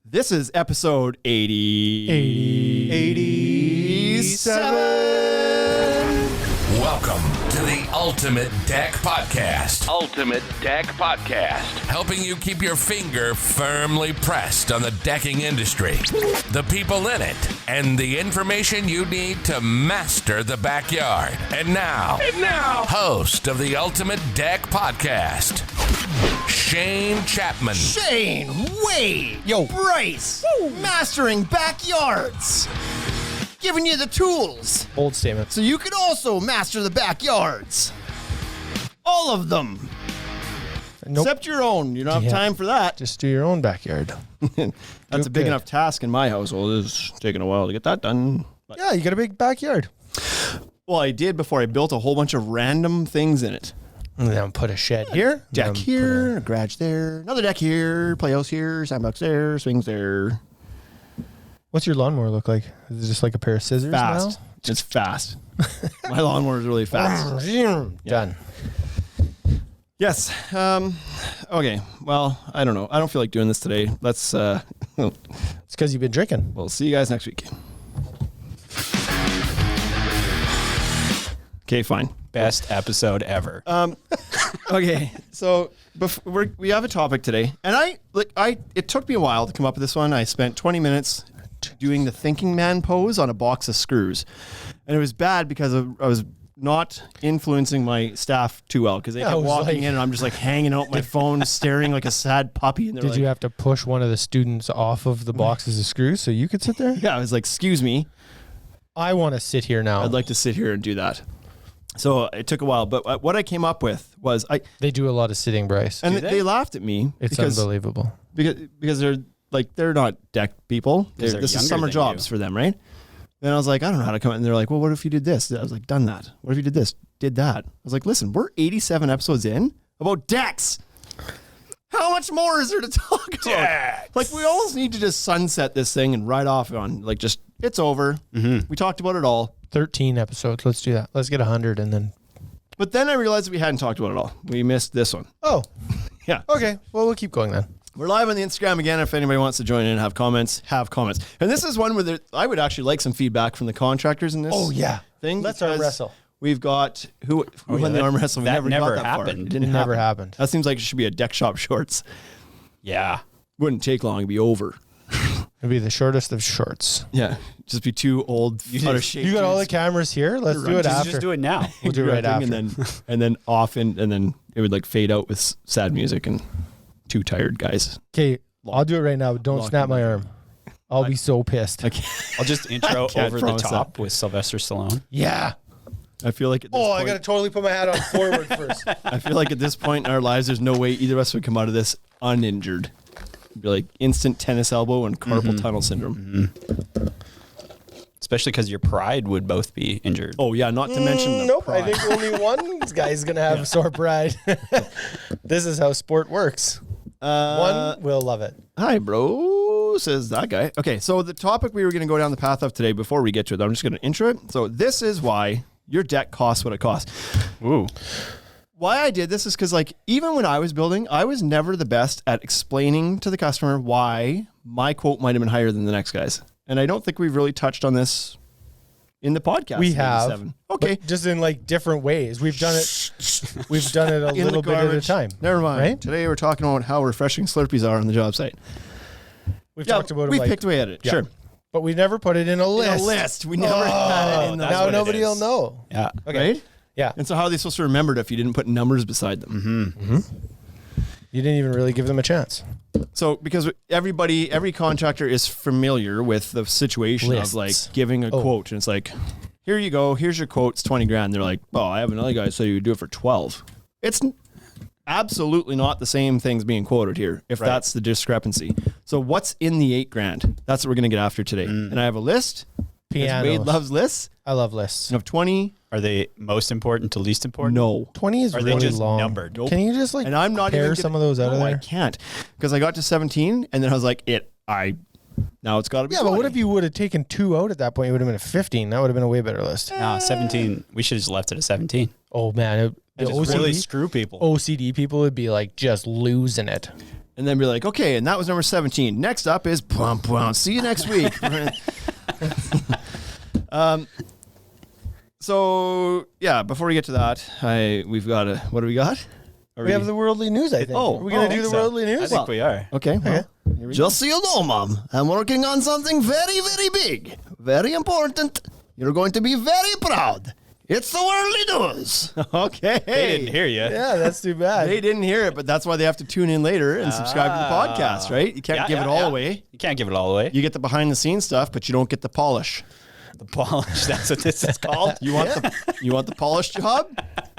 This is episode 87. Welcome to the Ultimate Deck Podcast. Ultimate Deck Podcast. Helping you keep your finger firmly pressed on the decking industry, the people in it, and the information you need to master the backyard. And now, host of the Ultimate Deck Podcast, Shane Chapman. Shane, Wade, Bryce, mastering backyards. Giving you the tools. Bold statement. So you can also master the backyards. All of them. Nope. Except your own. You don't have time for that. Just do your own backyard. That's a big enough task in my household. It's taking a while to get that done. But Yeah, you got a big backyard. well, I did before I built a whole bunch of random things in it. And then put a shed here. Deck then here, a garage there, another deck here, playhouse here, sandbox there, swings there. What's your lawnmower look like? Is it just like a pair of scissors Fast. It's fast. My lawnmower is really fast. now? Done. Yes. Okay. Well, I don't know. I don't feel like doing this today. Let's, It's because you've been drinking. we'll see you guys next week. Okay, fine. Best episode ever. Okay, so we have a topic today, and it took me a while to come up with this one. I spent 20 minutes doing the thinking man pose on a box of screws, and it was bad because I was not influencing my staff too well because they kept walking in, and I'm just like hanging out my phone, staring like a sad puppy. And Did you have to push one of the students off of the boxes of screws so you could sit there? Yeah, I was like, "Excuse me, I want to sit here now. I'd like to sit here and do that." So it took a while, but what I came up with was They do a lot of sitting, Bryce. and they laughed at me It's unbelievable. because they're not deck people. They're This is younger summer than jobs you. for them, right? Then I was like, I don't know how to come. And they're like, well, what if you did this? I was like, done that. What if you did this? Did that? I was like, listen, we're 87 episodes in about decks. How much more is there to talk about? Decks. Like, we almost need to just sunset this thing and ride off on, like, just, it's over. We talked about it all. 13 episodes. Let's do that. Let's get 100 and then... But then I realized that we hadn't talked about it all. We missed this one. Oh, Yeah. okay. Well, we'll keep going then. We're live on the Instagram again. If anybody wants to join in and have comments, have comments. And this is one where I would actually like some feedback from the contractors in this thing. Let's arm because wrestle. We've got, who won the arm wrestle? We that never never got that far. happened. It didn't It never happen. happened. That seems like it should be a deck shop shorts. Yeah. Wouldn't take long. It'd be over. It'll be the shortest of shorts. Yeah. Just be two old, out of shape. You got all the dudes cameras here? Let's do it after. Just do it now. We'll do it right after. and then off and then it would like fade out with sad music and two tired guys. Okay, I'll do it right now. Don't Lock snap him my arm. I'll be so pissed. I'll just intro can't over the promise top with Sylvester Stallone. Yeah. I feel like at this Oh, point, I got to totally put my hat on forward first. I feel like at this point in our lives, there's no way either of us would come out of this uninjured. It'd be like instant tennis elbow and carpal tunnel syndrome. Especially because your pride would both be injured. Oh yeah, not to mention the Nope, pride. I think only one guy's going to have a sore pride. This is how sport works. One will love it. Hi, bro, says that guy. Okay, so the topic we were going to go down the path of today, before we get to it, I'm just going to intro it. So this is why your deck costs what it costs. Ooh. Why I did this is because, like, even when I was building, I was never the best at explaining to the customer why my quote might have been higher than the next guy's. And I don't think we've really touched on this in the podcast. We in have. 87. Okay. But just in like different ways. We've done it a In little the bit at a garbage. time. Never mind. Right? Today we're talking about how refreshing Slurpees are on the job site. We've talked about it. we like, picked away at it. Yeah. Sure. But we never put it in a list. In a list. We never had it in the that's Now what it nobody will is. know. Yeah. Okay. Right? Yeah. And so how are they supposed to remember it if you didn't put numbers beside them? You didn't even really give them a chance. So because every contractor is familiar with the situation Lists. of like giving a quote, and it's like, here you go, here's your quote, it's 20 grand. They're like, oh, I have another guy say you do it for 12. It's absolutely not the same things being quoted here, if that's the discrepancy. So what's in the 8 grand? That's what we're going to get after today. And I have a list. Pianos. Wade loves lists. I love lists. Of 20. Are they most important to least important? No. 20 is Are really they just long. numbered? Nope. Can you just like And I'm not pare even some of those out of No, there? I can't. Because I got to 17 and then I was like, now it's got to be Yeah, but what 20. if you would have taken 2 out at that point? It would have been a 15. That would have been a way better list. No, 17. We should have just left it at 17. Oh man, the And just really screw people. OCD people would be like just losing it. and then be like, okay, and that was number 17. Next up is see you next week. So yeah, before we get to that, we've got what do we got? We have the worldly news, I think. Oh, are we going to do the worldly news? I think we are. Okay. Well, just so you know, Mom, I'm working on something very, very big, very important. You're going to be very proud. It's the worldly news. Okay. They didn't hear you. Yeah, that's too bad. They didn't hear it, but that's why they have to tune in later and subscribe to the podcast, right? You can't give it all away. You can't give it all away. You get the behind the scenes stuff, but you don't get the polish. The polish. That's what this is called. You want the polish job?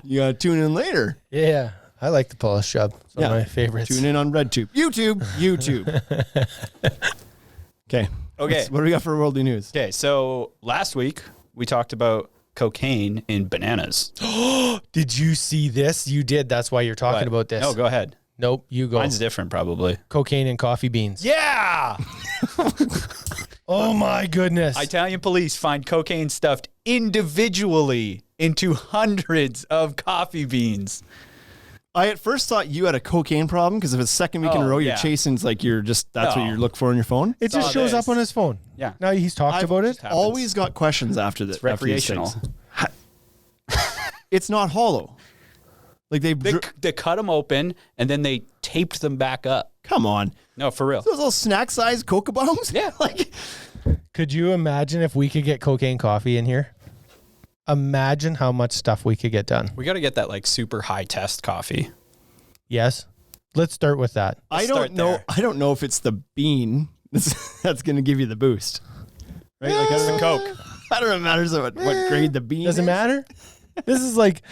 You gotta tune in later. Yeah, I like the polish job. It's one of my favorites. Tune in on RedTube. YouTube. Okay. What do we got for worldly news? Okay, so last week we talked about cocaine in bananas. Did you see this? You did. That's why you're talking about this. No, go ahead. Nope, you go. Mine's different, probably. Cocaine and coffee beans. Yeah! Oh my goodness. Italian police find cocaine stuffed individually into hundreds of coffee beans. I at first thought you had a cocaine problem because if it's second week in a row, you're chasing, it's like that's what you look for on your phone. It just shows up on his phone. Yeah. Now he's talked about it. Always got questions after this. It's recreational. It's not hollow. Like They cut them open and then they taped them back up. Come on. No, for real. Those little snack-sized Cocoa bombs? Yeah. Like, Could you imagine if we could get cocaine coffee in here? Imagine how much stuff we could get done. We got to get that like super high test coffee. Yes. Let's start with that. I don't know if it's the bean that's going to give you the boost. Right? Like It's the Coke. I don't know if it matters what grade the bean Does it is. matter? This is like,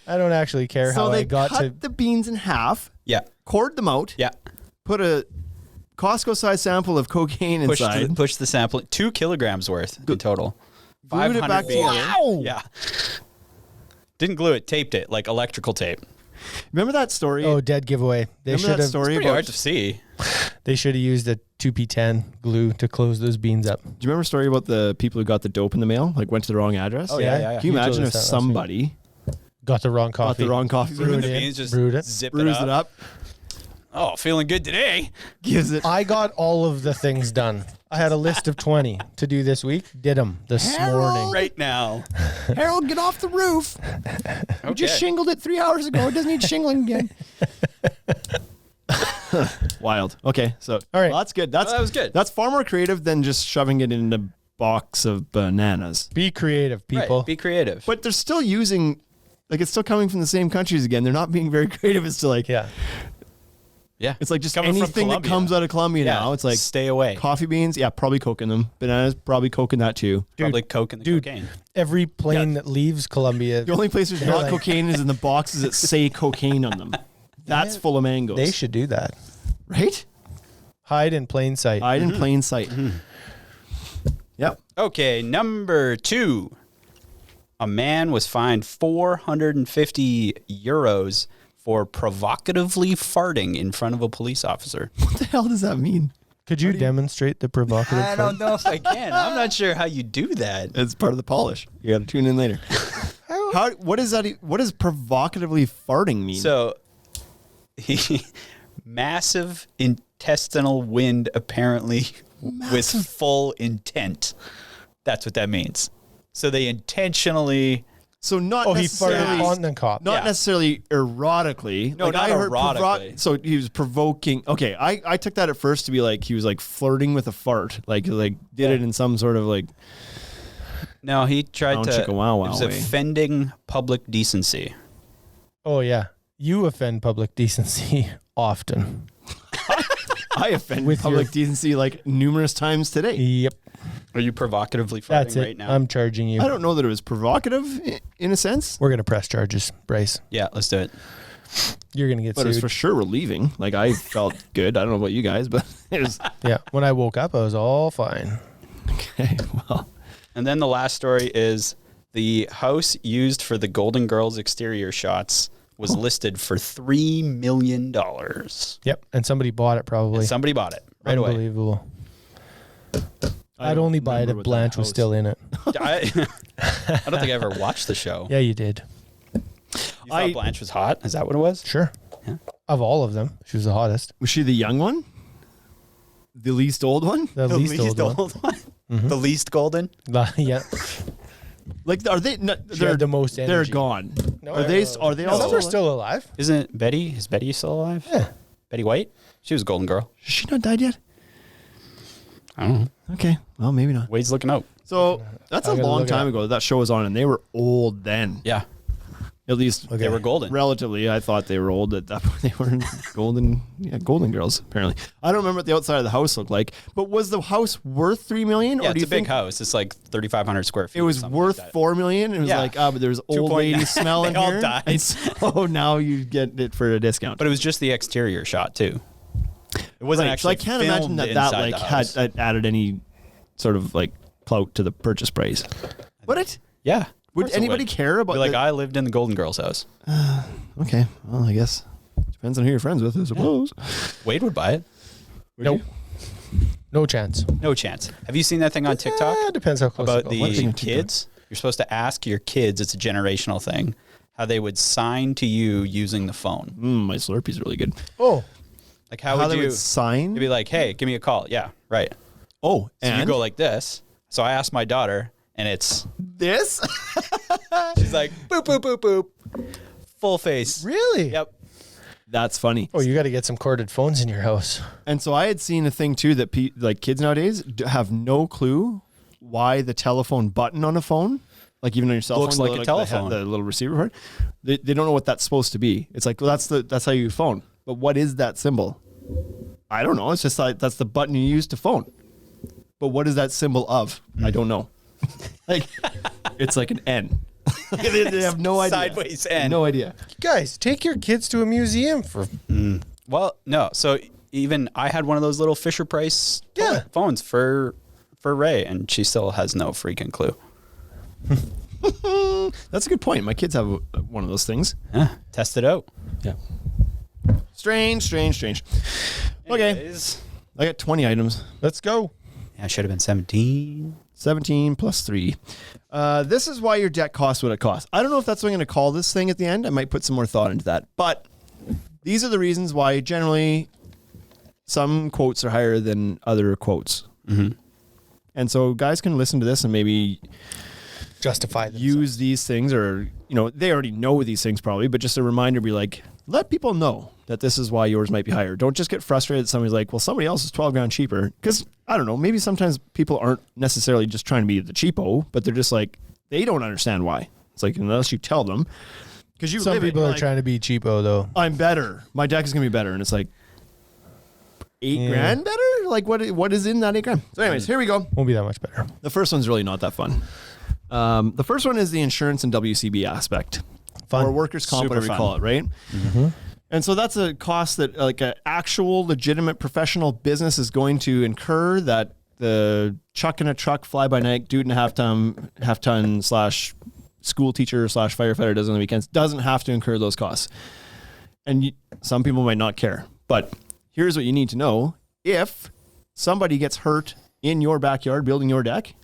I don't actually care So how they I got cut to. the beans in half, Yeah. cored them out, Yeah. put a Costco-sized sample of cocaine inside. Push the sample. 2 kilograms worth in total. Glued it 500 back beans. together. Wow. Yeah. Didn't glue it, taped it like electrical tape. Remember that story? Oh, dead giveaway. They Remember should that have. story Pretty about? hard to see. They should have used a 2p10 glue to close those beans up. Do you remember a story about the people who got the dope in the mail? Like went to the wrong address? Oh, yeah. Can you You told imagine us if that last somebody Got the wrong got coffee. the wrong coffee, Brewed The it. beans just Brewed it. zip brews it it up. up, Oh, feeling good today. gives it. I got all of the things done. I had a list of 20 to do this week. Did them this morning. Right now. Harold, get off the roof. You just Okay. shingled it 3 hours ago. It doesn't need shingling again. Wild. Okay, so All right. well, that's good. That was good. That's far more creative than just shoving it in a box of bananas. Be creative, people. Right, be creative. But they're still using, like, it's still coming from the same countries again. They're not being very creative. It's still like, Yeah. Yeah. it's like just Coming from anything that Colombia. comes out of Colombia now. It's like stay away. coffee beans, yeah, probably coke in them. Bananas, probably coke in that too. Probably Coke and the Dude, cocaine. every plane that leaves Colombia, The only place there's not like- cocaine is in the boxes that say cocaine on them. That's full of mangoes. they should do that. right? Hide in plain sight. Hide in plain sight. Yep. Okay, number 2. A man was fined 450 euros for provocatively farting in front of a police officer. What the hell does that mean? Could you demonstrate the provocative I don't know if I can. I'm not sure how you do that. It's part of the polish. You got to tune in later. What is that? What does provocatively farting mean? So, massive intestinal wind, apparently, with full intent. That's what that means. So they intentionally. So not Oh, he necessarily, farted on the cop. not Yeah. necessarily erotically. No, not erotically. so he was provoking. Okay, I took that at first to be like he was like flirting with a fart, like did it in some sort of like. No, he tried Bow to. chicka wow wow it was way. offending public decency. Oh, yeah. You offend public decency often. I offend With public your- decency like numerous times today. Yep. Are you provocatively farting That's it. right now? I'm charging you. I don't know that it was provocative in a sense, We're going to press charges, Bryce. Yeah, let's do it. You're going to get but it was sued. for sure relieving. Like I felt good. I don't know about you guys, but it was Yeah. When I woke up, I was all fine. okay. Well, And then the last story is the house used for the Golden Girls exterior shots was listed for $3 million. Yep. And somebody bought it probably. And somebody bought it right away. Unbelievable. I I'd don't only buy it remember if what Blanche that was house- still in it. I don't think I ever watched the show. Yeah, you did. You thought Blanche was hot? Is that what it was? Sure. Yeah. Of all of them, she was the hottest. Was she the young one? The least old one? The least old one. Mm-hmm. The least golden. Yeah. Like, are they? No, She had the most energy. They're gone. No, are they? no. Are they all? Some are still alive. Isn't Betty? Is Betty still alive? Yeah. Betty White? She was a golden girl. Has she not died yet? I don't know. Okay. Well, maybe not. Wade's looking out. So that's a I gotta long look it time up. ago that show was on, and they were old then. Yeah. At least They were golden. relatively. I thought they were old at that point. They were golden girls, apparently. I don't remember what the outside of the house looked like, but was the house worth $3 million? Yeah, or do it's you a big think house. It's like 3,500 square feet. it was worth like $4 million? It was Yeah. like, but there's old 2.9. lady smell in They all here. died. And so now you get it for a discount. But it was just the exterior shot too. It wasn't Right, so actually. I can't imagine filmed that inside like the house. had added any sort of like clout to the purchase price. Would it? Yeah. Would Of course it anybody care about Be like, the- I lived in the Golden Girls house. Okay, well, I guess depends on who you're friends with, I suppose. Wade would buy it. Nope. No chance. No chance. Have you seen that thing on TikTok Depends how close about you go. What thing the on TikTok? kids? You're supposed to ask your kids. It's a generational thing. How they would sign to you using the phone. My Slurpee's really good. Oh, Like how, How would they you would sign? You'd be like, hey, give me a call. Yeah, right. Oh, So and you go like this. So I asked my daughter, and it's this? she's like boop boop boop boop, full face. really? Yep. That's funny. Oh, you got to get some corded phones in your house. And so I had seen a thing too that like kids nowadays have no clue why the telephone button on a phone, like even on your cell Looks phone, like a the telephone. the little receiver part, they don't know what that's supposed to be. It's like, well, that's how you phone. But what is that symbol? I don't know. It's just like that's the button you use to phone. But what is that symbol of? I don't know. Like it's like an N. they have no idea. Sideways N. No idea. Guys, take your kids to a museum for. Well, no. So even I had one of those little Fisher Price Yeah. phones for Ray, and she still has no freaking clue. That's a good point. My kids have one of those things. Yeah, test it out. Yeah. Strange. Okay. Anyways. I got 20 items. Let's go. Yeah, I should have been 17. 17 plus 3. This is why your deck costs what it costs. I don't know if that's what I'm going to call this thing at the end. I might put some more thought into that. But these are the reasons why generally some quotes are higher than other quotes. Mm-hmm. And so guys can listen to this and maybe Justify them. use these things, or, they already know these things probably, but just a reminder, be like, let people know that this is why yours might be higher. Don't just get frustrated that somebody's like, well, somebody else is 12 grand cheaper. Because I don't know, maybe sometimes people aren't necessarily just trying to be the cheapo, but they're just like, they don't understand why. It's like, unless you tell them, because you Some live it, people you're are like, trying to be cheapo though. I'm better. My deck is going to be better. And it's like, 8 grand better? Like what is in that 8 grand? So anyways, here we go. Won't be that much better. The first one's really not that fun. The first one is the insurance and WCB aspect. Fun. Or workers' comp, Super whatever you fun. call it, right? Mm-hmm. And so that's a cost that like an actual legitimate professional business is going to incur, that the chuck in a truck, fly by night, dude and a half ton / school teacher / firefighter does on the weekends doesn't have to incur those costs. And some people might not care, but here's what you need to know. If somebody gets hurt in your backyard building your deck,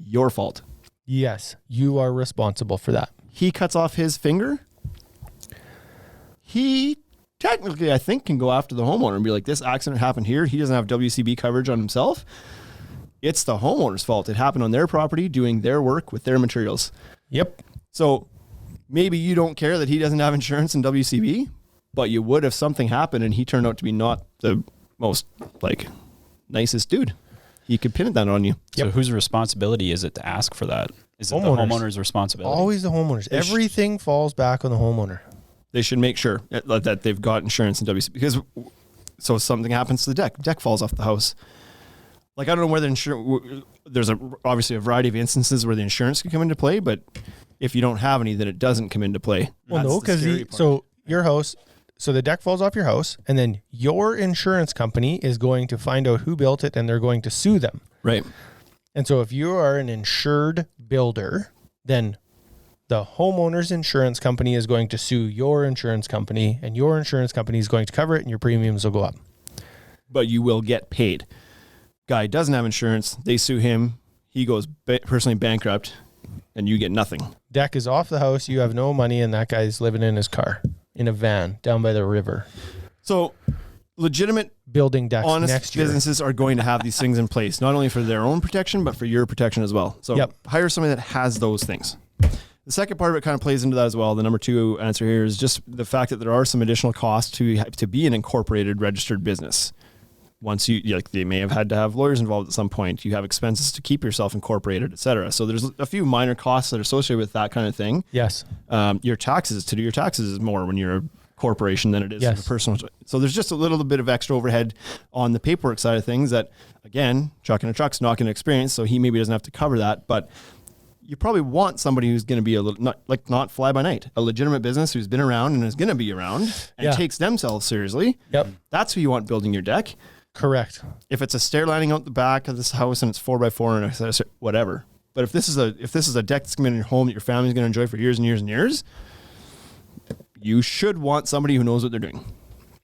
your fault. Yes, you are responsible for that. He cuts off his finger, he technically, I think, can go after the homeowner and be like, this accident happened here. He doesn't have WCB coverage on himself. It's the homeowner's fault. It happened on their property doing their work with their materials. Yep. So maybe you don't care that he doesn't have insurance and WCB, but you would if something happened and he turned out to be not the most nicest dude. He could pin it down on you. So whose responsibility is it to ask for that? Is it the homeowner's responsibility? Always the homeowners. Everything falls back on the homeowner. They should make sure that they've got insurance and WCB, because so something happens to the deck falls off the house. Like, I don't know where there's obviously a variety of instances where the insurance can come into play, but if you don't have any, then it doesn't come into play. Well, That's no, the scary because part. so your house, so the deck falls off your house, and then your insurance company is going to find out who built it, and they're going to sue them. Right. And so if you are an insured builder, then the homeowner's insurance company is going to sue your insurance company, and your insurance company is going to cover it, and your premiums will go up. But you will get paid. Guy doesn't have insurance. They sue him. He goes personally bankrupt, and you get nothing. Deck is off the house. You have no money, and that guy's living in his car in a van down by the river. So legitimate building decks honest next year. businesses are going to have these things in place, not only for their own protection, but for your protection as well. So hire somebody that has those things. The second part of it kind of plays into that as well. The number 2 answer here is just the fact that there are some additional costs to be an incorporated registered business. Once they may have had to have lawyers involved at some point. You have expenses to keep yourself incorporated, et cetera. So there's a few minor costs that are associated with that kind of thing. Yes. Your taxes, to do your taxes is more when you're a corporation than it is a personal. So there's just a little bit of extra overhead on the paperwork side of things that, again, Chuck in a Truck's not going to experience, so he maybe doesn't have to cover that. But you probably want somebody who's going to be a little not fly by night, a legitimate business who's been around and is going to be around and takes themselves seriously. Yep. That's who you want building your deck. Correct. If it's a stair lining out the back of this house and it's 4x4 and whatever. But if this is a deck that's going to be in your home that your family's going to enjoy for years and years and years, you should want somebody who knows what they're doing.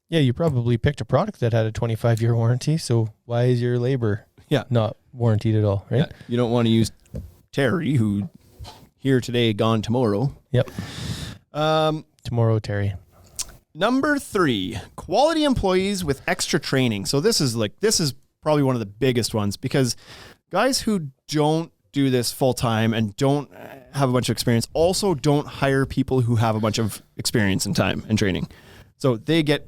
Yeah, you probably picked a product that had a 25-year warranty. So why is your labor not warranted at all, right? Yeah. You don't want to use Terry, who here today, gone tomorrow. Yep. Tomorrow, Terry. Number 3, quality employees with extra training. So this is probably one of the biggest ones, because guys who don't do this full time and don't have a bunch of experience also don't hire people who have a bunch of experience and time and training. So they get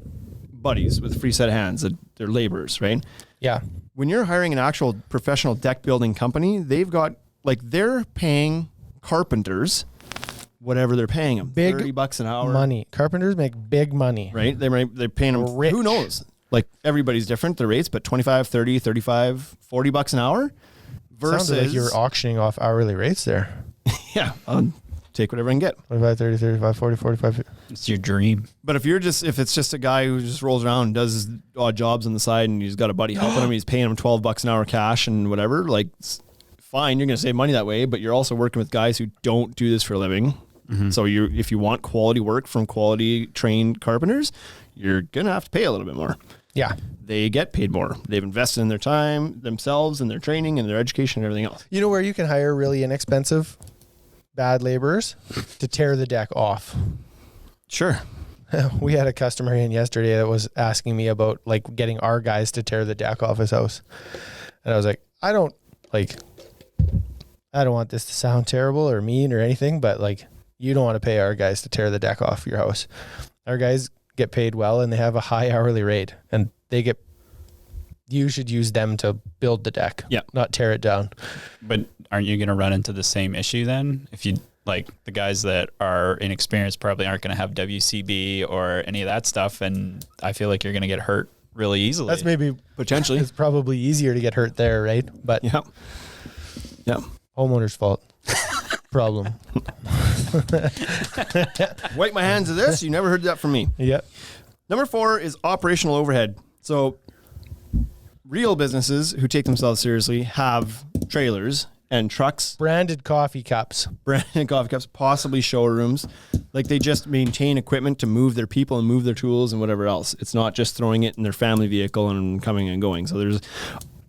buddies with a free set of hands. They're laborers, right? Yeah. When you're hiring an actual professional deck building company, they're paying carpenters whatever they're paying them. Big $30 an hour. Money. Carpenters make big money. Right? They're paying them. Rich. Who knows? Like, everybody's different, the rates, but 25, 30, 35, $40 an hour versus. Sounded like you were auctioning off hourly rates there. Yeah. I'll take whatever I can get. 25, 30, 35, 40, 45. It's your dream. But if it's just a guy who just rolls around and does his odd jobs on the side and he's got a buddy helping him, he's paying him $12 an hour cash and whatever, like, fine, you're going to save money that way, but you're also working with guys who don't do this for a living. Mm-hmm. So if you want quality work from quality trained carpenters, you're going to have to pay a little bit more. Yeah. They get paid more. They've invested in their time, themselves, and their training and their education and everything else. You know where you can hire really inexpensive bad laborers? To tear the deck off. Sure. We had a customer in yesterday that was asking me about like getting our guys to tear the deck off his house. And I was like, I don't want this to sound terrible or mean or anything, but like, you don't want to pay our guys to tear the deck off your house. Our guys get paid well and they have a high hourly rate, and you should use them to build the deck, not tear it down. But aren't you going to run into the same issue then? If you like, the guys that are inexperienced probably aren't going to have WCB or any of that stuff, and I feel like you're going to get hurt really easily. That's maybe potentially. It's probably easier to get hurt there, right? But yeah, homeowner's fault. Problem. Wipe my hands of this. You never heard that from me. Yep. Number 4 is operational overhead. So real businesses who take themselves seriously have trailers and trucks, branded coffee cups, possibly showrooms. Like, they just maintain equipment to move their people and move their tools and whatever else. It's not just throwing it in their family vehicle and coming and going. So there's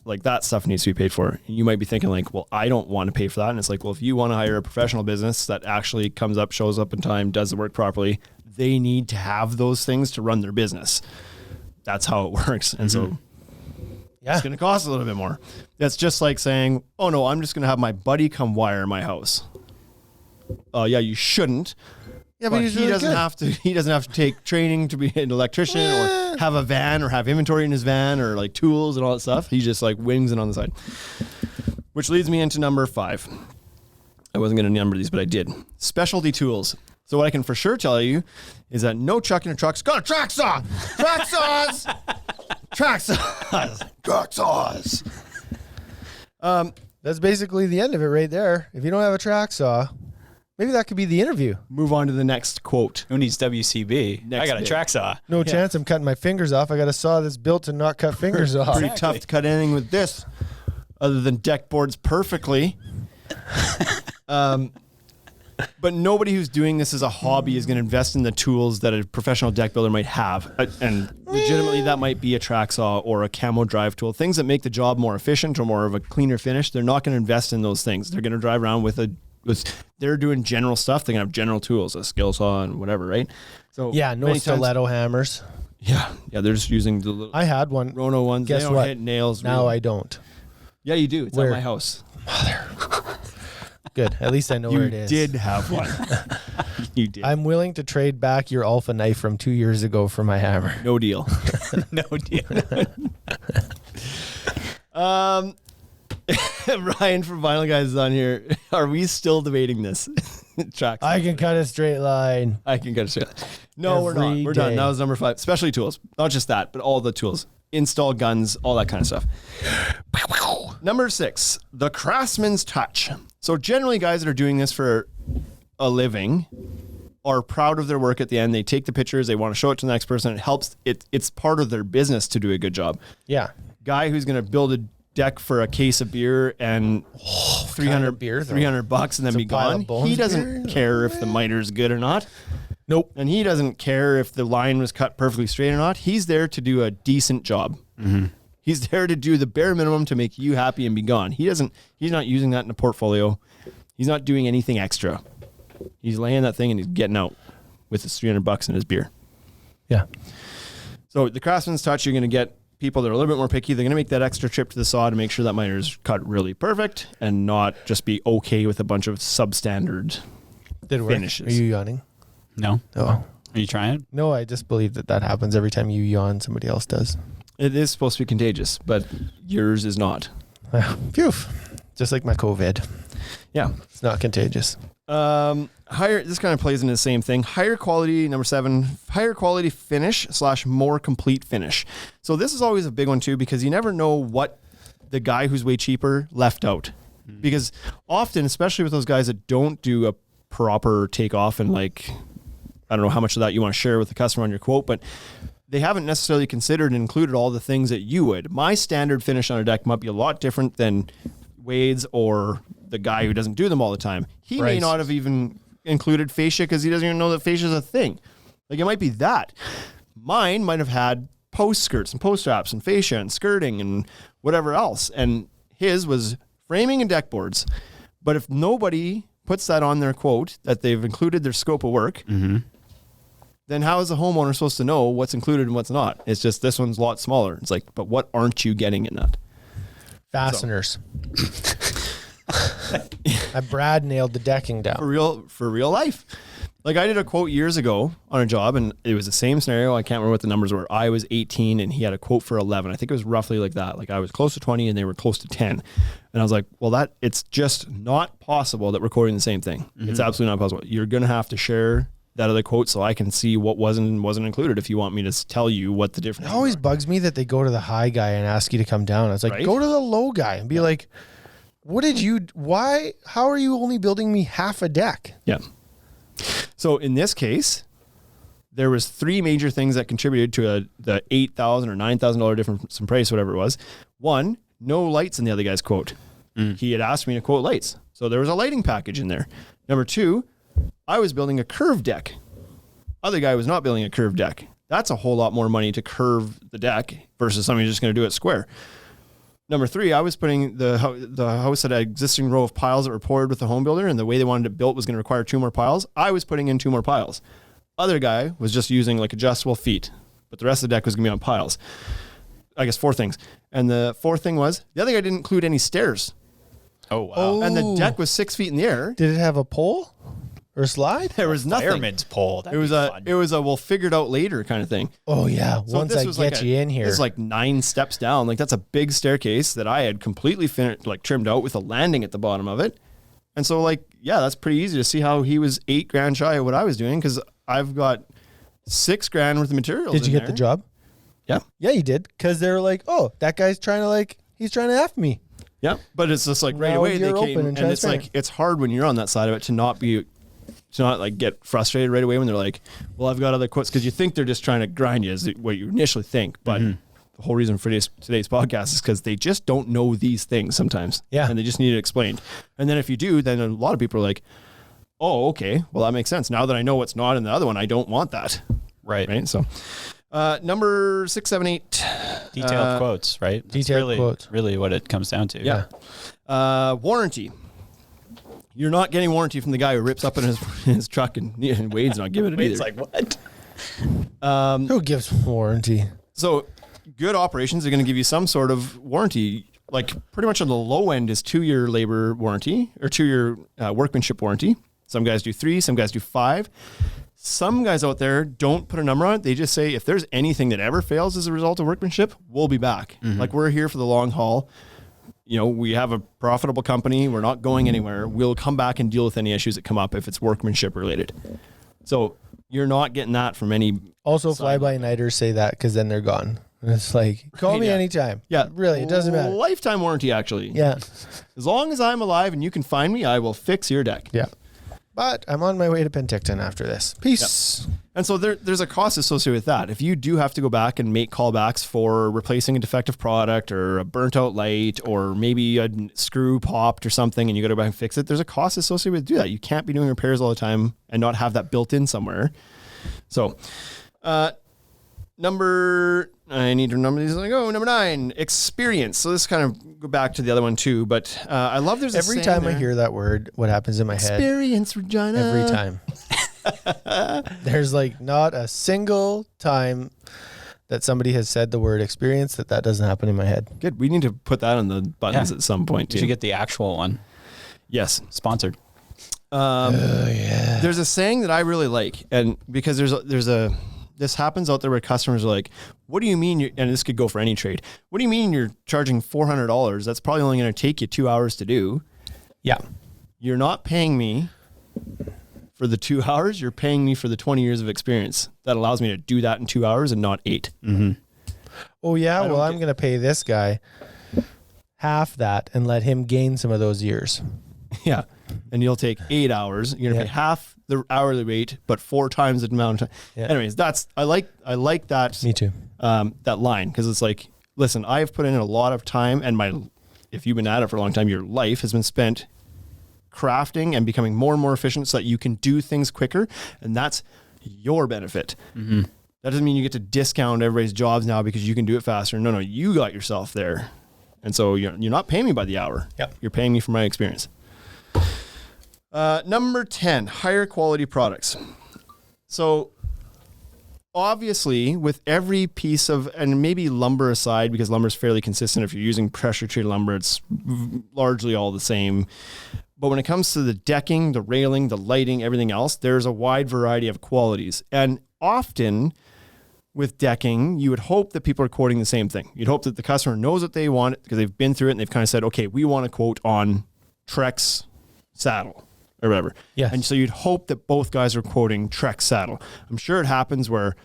like, that stuff needs to be paid for. You might be thinking like, well, I don't want to pay for that. And it's like, well, if you want to hire a professional business that actually comes up, shows up in time, does the work properly, they need to have those things to run their business. That's how it works. And so it's going to cost a little bit more. That's just like saying, oh no, I'm just going to have my buddy come wire my house. Yeah, you shouldn't. Yeah, but he doesn't have to. He doesn't have to take training to be an electrician or have a van or have inventory in his van or like tools and all that stuff. He just like wings it on the side. Which leads me into number 5. I wasn't going to number these, but I did. Specialty tools. So what I can for sure tell you is that no Chuck in a Truck's got a track saw. Track saws. Track saws. Track saws. That's basically the end of it right there. If you don't have a track saw, maybe that could be the interview. Move on to the next quote. Who needs WCB? I got a track saw. No chance I'm cutting my fingers off. I got a saw that's built to not cut fingers off. Pretty tough to cut anything with this other than deck boards perfectly. But nobody who's doing this as a hobby is going to invest in the tools that a professional deck builder might have. And legitimately, that might be a track saw or a camo drive tool. Things that make the job more efficient or more of a cleaner finish. They're not going to invest in those things. They're going to drive around they're doing general stuff. They're going to have general tools, a skill saw and whatever, right? So no stiletto hammers. Yeah. Yeah. They're just using the little I had one. Rono ones. Guess they don't what? hit nails. Now really. I don't. Yeah, you do. It's Where? at my house. Good. At least I know You where it is. did have one. You did. I'm willing to trade back your Alpha knife from 2 years ago for my hammer. No deal. No deal. Ryan from Vinyl Guys is on here. Are we still debating this? Tracks. I can cut a straight line. I can get it straight. No, we're not. Every We're done. day. That was number 5. Specialty tools. Not just that, but all the tools. Install guns, all that kind of stuff. Number 6, the craftsman's touch. So generally guys that are doing this for a living are proud of their work at the end. They take the pictures. They want to show it to the next person. It helps. It's part of their business to do a good job. Yeah. Guy who's going to build a deck for a case of beer and beer, though? $300 and then It's a be pile of gone. bones He doesn't beer? care if the miter's good or not. Nope. And he doesn't care if the line was cut perfectly straight or not. He's there to do a decent job. Mm-hmm. He's there to do the bare minimum to make you happy and be gone. He's not using that in a portfolio. He's not doing anything extra. He's laying that thing and he's getting out with his $300 and his beer. Yeah. So the craftsman's touch, you're going to get people that are a little bit more picky. They're going to make that extra trip to the saw to make sure that miter is cut really perfect and not just be okay with a bunch of substandard Did it work? finishes. Are you yawning? No. Oh. Are you trying? No, I just believe that happens every time you yawn, somebody else does. It is supposed to be contagious, but yours is not. Phew. Just like my COVID. Yeah. It's not contagious. Higher. This kind of plays into the same thing. Higher quality, number 7, higher quality finish / more complete finish. So this is always a big one too, because you never know what the guy who's way cheaper left out. Because often, especially with those guys that don't do a proper takeoff and like, I don't know how much of that you want to share with the customer on your quote, but they haven't necessarily considered and included all the things that you would. My standard finish on a deck might be a lot different than Wade's or the guy who doesn't do them all the time. He may Right. not have even included fascia because he doesn't even know that fascia is a thing. Like it might be that. Mine might have had post skirts and post straps and fascia and skirting and whatever else. And his was framing and deck boards. But if nobody puts that on their quote that they've included their scope of work, then how is the homeowner supposed to know what's included and what's not? It's just this one's a lot smaller. It's like, but what aren't you getting in that? Fasteners. Brad nailed the decking down. For real life. Like I did a quote years ago on a job and it was the same scenario. I can't remember what the numbers were. I was 18 and he had a quote for 11. I think it was roughly like that. Like I was close to 20 and they were close to 10. And I was like, well, it's just not possible that we're quoting the same thing. It's absolutely not possible. You're going to have to share that other quote so I can see what wasn't and wasn't included if you want me to tell you what the difference It always bugs me that they go to the high guy and ask you to come down. I was like, Right? go to the low guy and be like, how are you only building me half a deck? Yeah. So in this case, there was 3 major things that contributed to the $8,000 or $9,000 difference in price, whatever it was. 1, no lights in the other guy's quote. He had asked me to quote lights. So there was a lighting package in there. Number 2, I was building a curved deck. Other guy was not building a curved deck. That's a whole lot more money to curve the deck versus somebody who's just going to do it square. Number 3, I was putting the house at an existing row of piles that were poured with the home builder, and the way they wanted it built was going to require 2 more piles. I was putting in 2 more piles. Other guy was just using like adjustable feet, but the rest of the deck was going to be on piles. I guess 4 things. And the 4th thing was the other guy didn't include any stairs. Oh, wow. Oh. And the deck was 6 feet in the air. Did it have a pole or a slide? There was nothing. Fireman's pole. It was a we'll figure it out later kind of thing. Oh yeah. So Once this I was get like you in here. This is like 9 steps down. Like that's a big staircase that I had completely trimmed out with a landing at the bottom of it. And so like, yeah, that's pretty easy to see how he was $8,000 shy of what I was doing because I've got $6,000 worth of materials. Did you in get there. the job? Yeah. Yeah, you did. Because they were like, oh, that guy's he's trying to F me. Yeah. But it's just like right Now away they you're came open and and it's like, transparent. it's hard when you're on that side of it to not like get frustrated right away when they're like, well, I've got other quotes because you think they're just trying to grind you is what you initially think. But the whole reason for today's podcast is because they just don't know these things sometimes. Yeah. And they just need it explained. And then if you do, then a lot of people are like, oh, okay, well, that makes sense. Now that I know what's not in the other one, I don't want that. Right. Right. So number 6, 7, 8. Detailed quotes, right? That's Detailed quotes. Really what it comes down to. Yeah. Warranty. You're not getting warranty from the guy who rips up in his truck and Wade's not giving it It's either. like, what? Who gives warranty? So good operations are going to give you some sort of warranty. Like pretty much on the low end is 2-year labor warranty or 2-year workmanship warranty. Some guys do 3, some guys do 5. Some guys out there don't put a number on it. They just say, if there's anything that ever fails as a result of workmanship, we'll be back. Like we're here for the long haul. You know, we have a profitable company. We're not going anywhere. We'll come back and deal with any issues that come up if it's workmanship related. So you're not getting that from any. Also, fly-by-nighters say that because then they're gone. And it's like, call me anytime. Yeah. Really, it doesn't matter. Lifetime warranty, actually. Yeah. As long as I'm alive and you can find me, I will fix your deck. Yeah. But I'm on my way to Penticton after this. Peace. Yep. And so there's a cost associated with that. If you do have to go back and make callbacks for replacing a defective product or a burnt out light or maybe a screw popped or something and you got to go back and fix it, there's a cost associated with do that. You can't be doing repairs all the time and not have that built in somewhere. So, I need to remember these. Number 9, experience. So this kind of go back to the other one too, but I love there's every time I hear that word, what happens in my head? Experience, Regina. Every time. There's like not a single time that somebody has said the word experience that doesn't happen in my head. Good. We need to put that on the buttons at some point too. You should get the actual one. Yes. Sponsored. Yeah. There's a saying that I really like, and because this happens out there where customers are like, what do you mean? And this could go for any trade. What do you mean you're charging $400? That's probably only going to take you 2 hours to do. Yeah. You're not paying me for the 2 hours. You're paying me for the 20 years of experience. That allows me to do that in 2 hours and not 8. Mm-hmm. Oh yeah. Well, I'm going to pay this guy half that and let him gain some of those years. Yeah. And you'll take 8 hours. You're going to pay half the hourly rate, but 4 times the amount of time. Yeah. Anyways, I like that. Me too. That line. Cause it's like, listen, I've put in a lot of time and if you've been at it for a long time, your life has been spent crafting and becoming more and more efficient so that you can do things quicker. And that's your benefit. Mm-hmm. That doesn't mean you get to discount everybody's jobs now because you can do it faster. No, you got yourself there. And so you're not paying me by the hour. Yep. You're paying me for my experience. Number 10, higher quality products. So obviously with every piece of, and maybe lumber aside, because lumber is fairly consistent. If you're using pressure treated lumber, it's largely all the same. But when it comes to the decking, the railing, the lighting, everything else, there's a wide variety of qualities. And often with decking, you would hope that people are quoting the same thing. You'd hope that the customer knows what they want because they've been through it and they've kind of said, okay, we want to quote on Trex saddle or whatever. Yes. And so you'd hope that both guys are quoting Trex saddle. I'm sure it happens where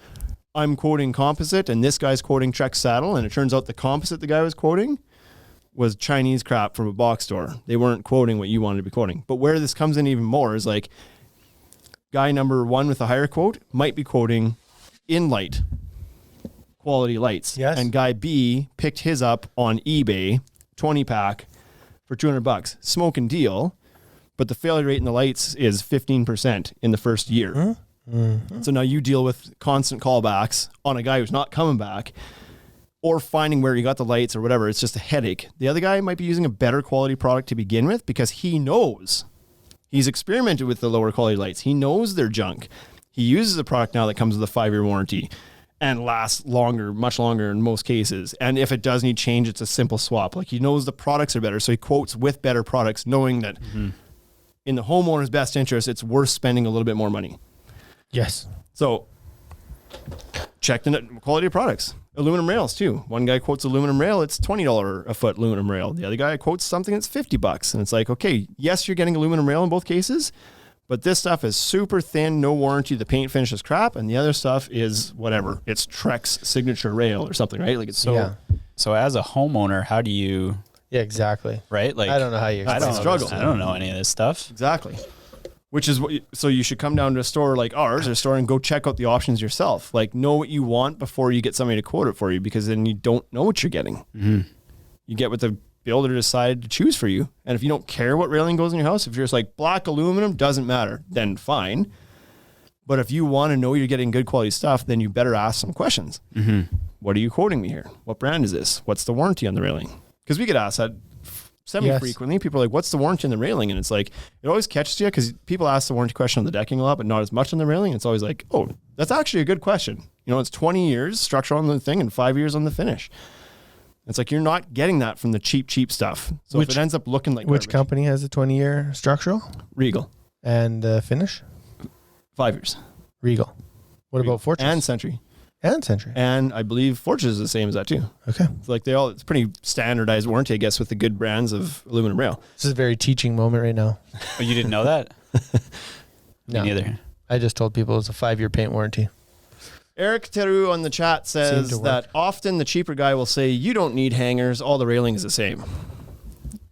I'm quoting composite and this guy's quoting Trex saddle, and it turns out the composite the guy was quoting was Chinese crap from a box store. They weren't quoting what you wanted to be quoting. But where this comes in even more is like guy number 1 with a higher quote might be quoting InLight quality lights. Yes. And guy B picked his up on eBay, 20 pack for $200. Smoking deal. But the failure rate in the lights is 15% in the first year. Mm-hmm. So now you deal with constant callbacks on a guy who's not coming back or finding where you got the lights or whatever. It's just a headache. The other guy might be using a better quality product to begin with because he knows. He's experimented with the lower quality lights. He knows they're junk. He uses a product now that comes with a 5-year warranty and lasts longer, much longer in most cases. And if it does need change, it's a simple swap. Like he knows the products are better. So he quotes with better products, knowing that in the homeowner's best interest, it's worth spending a little bit more money. Yes. So check the quality of products. Aluminum rails too. One guy quotes aluminum rail, it's $20 a foot aluminum rail. The other guy quotes something that's $50. And it's like, okay, yes, you're getting aluminum rail in both cases, but this stuff is super thin, no warranty. The paint finish is crap. And the other stuff is whatever. It's Trex signature rail or something, right? Like it's So as a homeowner, how do you... Yeah, exactly. Right? Like I don't know how you I don't struggle. I don't know any of this stuff. Exactly. Which is what so you should come down to a store like ours or a store and go check out the options yourself. Like know what you want before you get somebody to quote it for you, because then you don't know what you're getting. Mm-hmm. You get what the builder decided to choose for you. And if you don't care what railing goes in your house, if you're just like black aluminum, doesn't matter, then fine. But if you want to know you're getting good quality stuff, then you better ask some questions. Mm-hmm. What are you quoting me here? What brand is this? What's the warranty on the railing? Because we get asked that semi-frequently. People are like, what's the warranty on the railing? And it's like, it always catches you because people ask the warranty question on the decking a lot, but not as much on the railing. It's always like, oh, that's actually a good question. You know, it's 20 years structural on the thing and 5 years on the finish. It's like, you're not getting that from the cheap stuff. So if it ends up looking like Which garbage, company has a 20-year structural? Regal, And finish? 5 years. Regal. What about Fortress? And Century. And Century. And I believe Fortress is the same as that too. Okay. It's like it's pretty standardized warranty, I guess, with the good brands of aluminum rail. This is a very teaching moment right now. Oh, you didn't know that? No. Me neither. I just told people it's a 5-year paint warranty. Eric Teru on the chat says Seemed to that work. often the cheaper guy will say, you don't need hangers, all the railing is the same.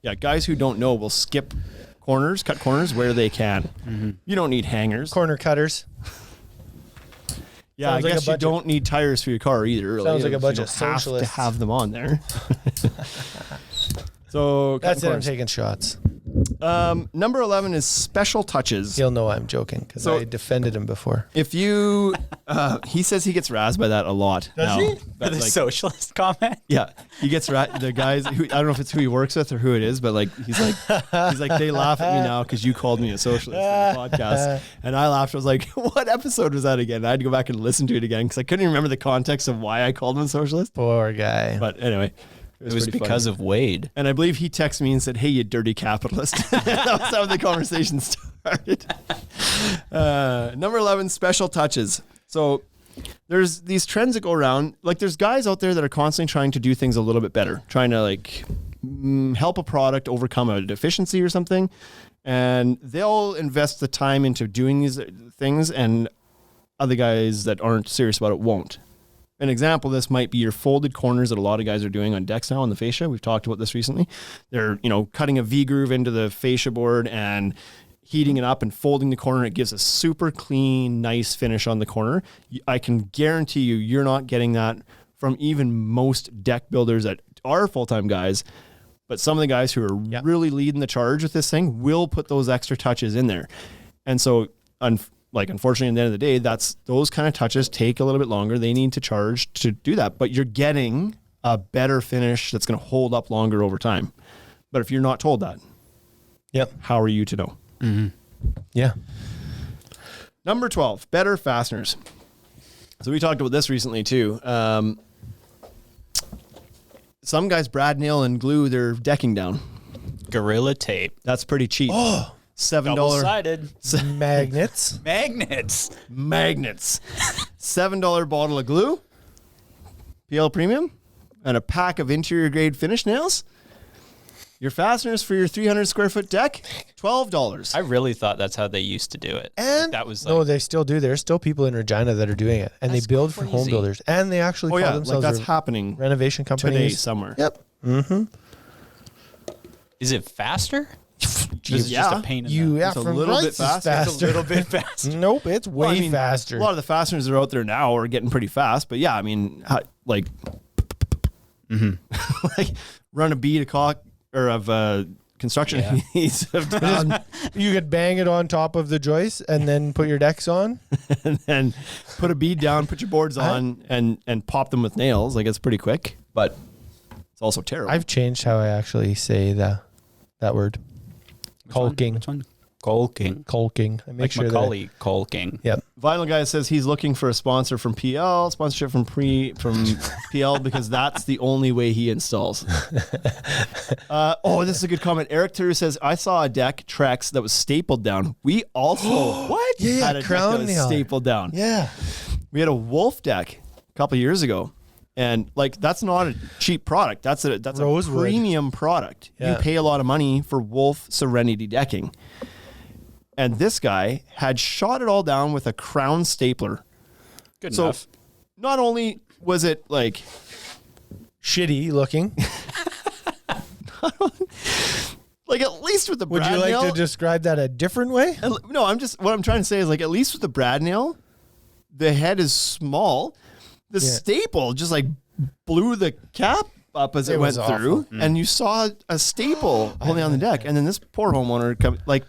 Yeah, guys who don't know will skip corners, cut corners where they can. Mm-hmm. You don't need hangers. Corner cutters. Yeah, Sounds I like a guess you budget. don't need tires for your car either. Really. Sounds like a You bunch don't of have to socialists. have them on there. So That's it. I'm corners. taking shots. Number 11 is special touches. He'll know I'm joking because So- I defended him before. If you, he says he gets razzed by that a lot. Does he? But, The like, socialist comment? yeah, he gets the guys who, I don't know if it's who he works with or who it is, but like he's like they laugh at me now because you called me a socialist in the podcast, and I laughed. I was like, what episode was that again? And I had to go back and listen to it again because I couldn't even remember the context of why I called him a socialist. Poor guy. But anyway, It was because of Wade. and I believe he texted me and said, "Hey, you dirty capitalist." That was how the conversation started. Number 11, special touches. So there's these trends that go around. Like there's guys out there that are constantly trying to do things a little bit better, trying to like help a product overcome a deficiency or something. And they'll invest the time into doing these things, and other guys that aren't serious about it won't. An example of this might be your folded corners that a lot of guys are doing on decks now on the fascia. We've talked about this recently. They're, cutting a V-groove into the fascia board and heating it up and folding the corner. It gives a super clean, nice finish on the corner. I can guarantee you're not getting that from even most deck builders that are full-time guys. But some of the guys who are really leading the charge with this thing will put those extra touches in there. And so, unfortunately, at the end of the day, those kind of touches take a little bit longer. They need to charge to do that, but you're getting a better finish that's going to hold up longer over time. But if you're not told that, how are you to know? Mm-hmm. Yeah. Number 12, better fasteners. So we talked about this recently too. Some guys brad nail and glue their decking down. Gorilla tape. That's pretty cheap. Oh, $7 Double-sided. Magnets. Magnets. $7 bottle of glue, PL Premium, and a pack of interior grade finish nails. Your fasteners for your 300 square foot deck, $12. I really thought that's how they used to do it. And that was no, they still do. There's still people in Regina that are doing it, and they That's build for home crazy. builders, and they actually call themselves that's a happening renovation companies today somewhere. Yep. Mm-hmm. Is it faster? This is Yeah. just a pain in the It's a little bit faster. It's a little bit faster. Nope, it's way Well, I mean, faster. A lot of the fasteners that are out there now are getting pretty fast, but yeah, I mean, like run a bead of caulk or of construction adhesive down You could bang it on top of the joist and then put your decks on. and then put a bead down, put your boards on, and pop them with nails. Like it's pretty quick, but it's also terrible. I've changed how I actually say that word. Caulking. Which one? Caulking. Caulking. I make Like sure that. Macaulay caulking. Yep. Vinyl Guy says he's looking for a sponsor from PL, sponsorship from PL because that's the only way he installs. This is a good comment. Eric Turu says, I saw a deck Trex that was stapled down. We also Yeah, had a deck crown that was nail. stapled down. Yeah. We had a Wolf deck a couple years ago. And that's not a cheap product. That's a Rosewood. premium product. Yeah. You pay a lot of money for Wolf Serenity decking. And this guy had shot it all down with a crown stapler. Good So enough. not only was it like Shitty looking. like at least with the Would brad you like nail, to describe that a different way? no, what I'm trying to say is like at least with the brad nail, the head is small. The staple just like blew the cap up as it went was awful. through, and you saw a staple holding on the deck. And then this poor homeowner,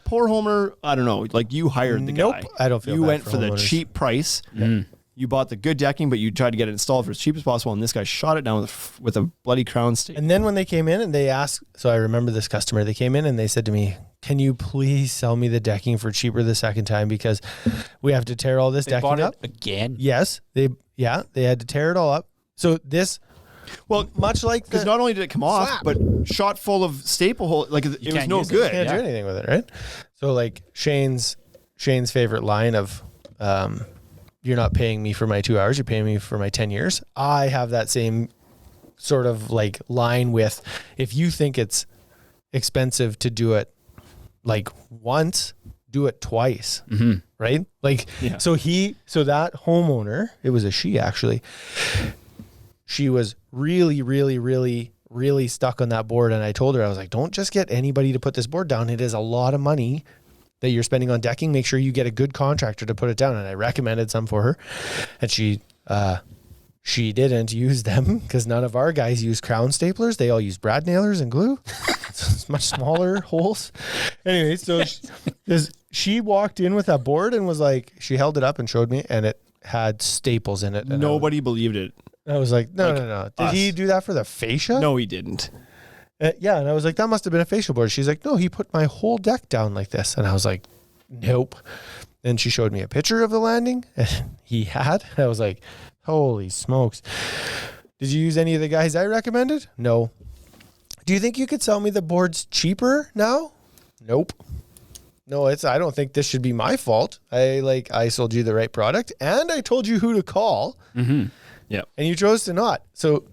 poor homeowner, I don't know, like you hired the Nope, guy. I don't feel You bad went for for the homeowners. cheap price. You you bought the good decking, but you tried to get it installed for as cheap as possible, and this guy shot it down with a bloody crown stake. And then when they came in and they asked, so I remember this customer, they came in and they said to me, can you please sell me the decking for cheaper the second time because we have to tear all this decking up again? Yes, they had to tear it all up. So this, well, much like because not only did it come off, slab, but shot full of staple hole, like it was no use it. good. can't do anything with it, right? So like Shane's favorite line of, you're not paying me for my 2 hours, you're paying me for my 10 years. I have that same sort of like line with, if you think it's expensive to do it like once, do it twice, right? Like, so that homeowner, it was a she actually, she was really, really, really, really stuck on that board. And I told her, I was like, don't just get anybody to put this board down. It is a lot of money that you're spending on decking. Make sure you get a good contractor to put it down. And I recommended some for her, and she didn't use them because none of our guys use crown staplers. They all use brad nailers and glue. So it's much smaller holes. Anyway, so she walked in with that board and was like, she held it up and showed me, and it had staples in it. And Nobody believed it. I was like, no. Did he do that for the fascia? No, he didn't. Yeah, and I was like, that must have been a facial board. She's like, no, he put my whole deck down like this. And I was like, nope. Then she showed me a picture of the landing, and he had. I was like, holy smokes. Did you use any of the guys I recommended? No. Do you think you could sell me the boards cheaper now? Nope. No, I don't think this should be my fault. I sold you the right product, and I told you who to call. Mm-hmm. Yeah. And you chose to not. So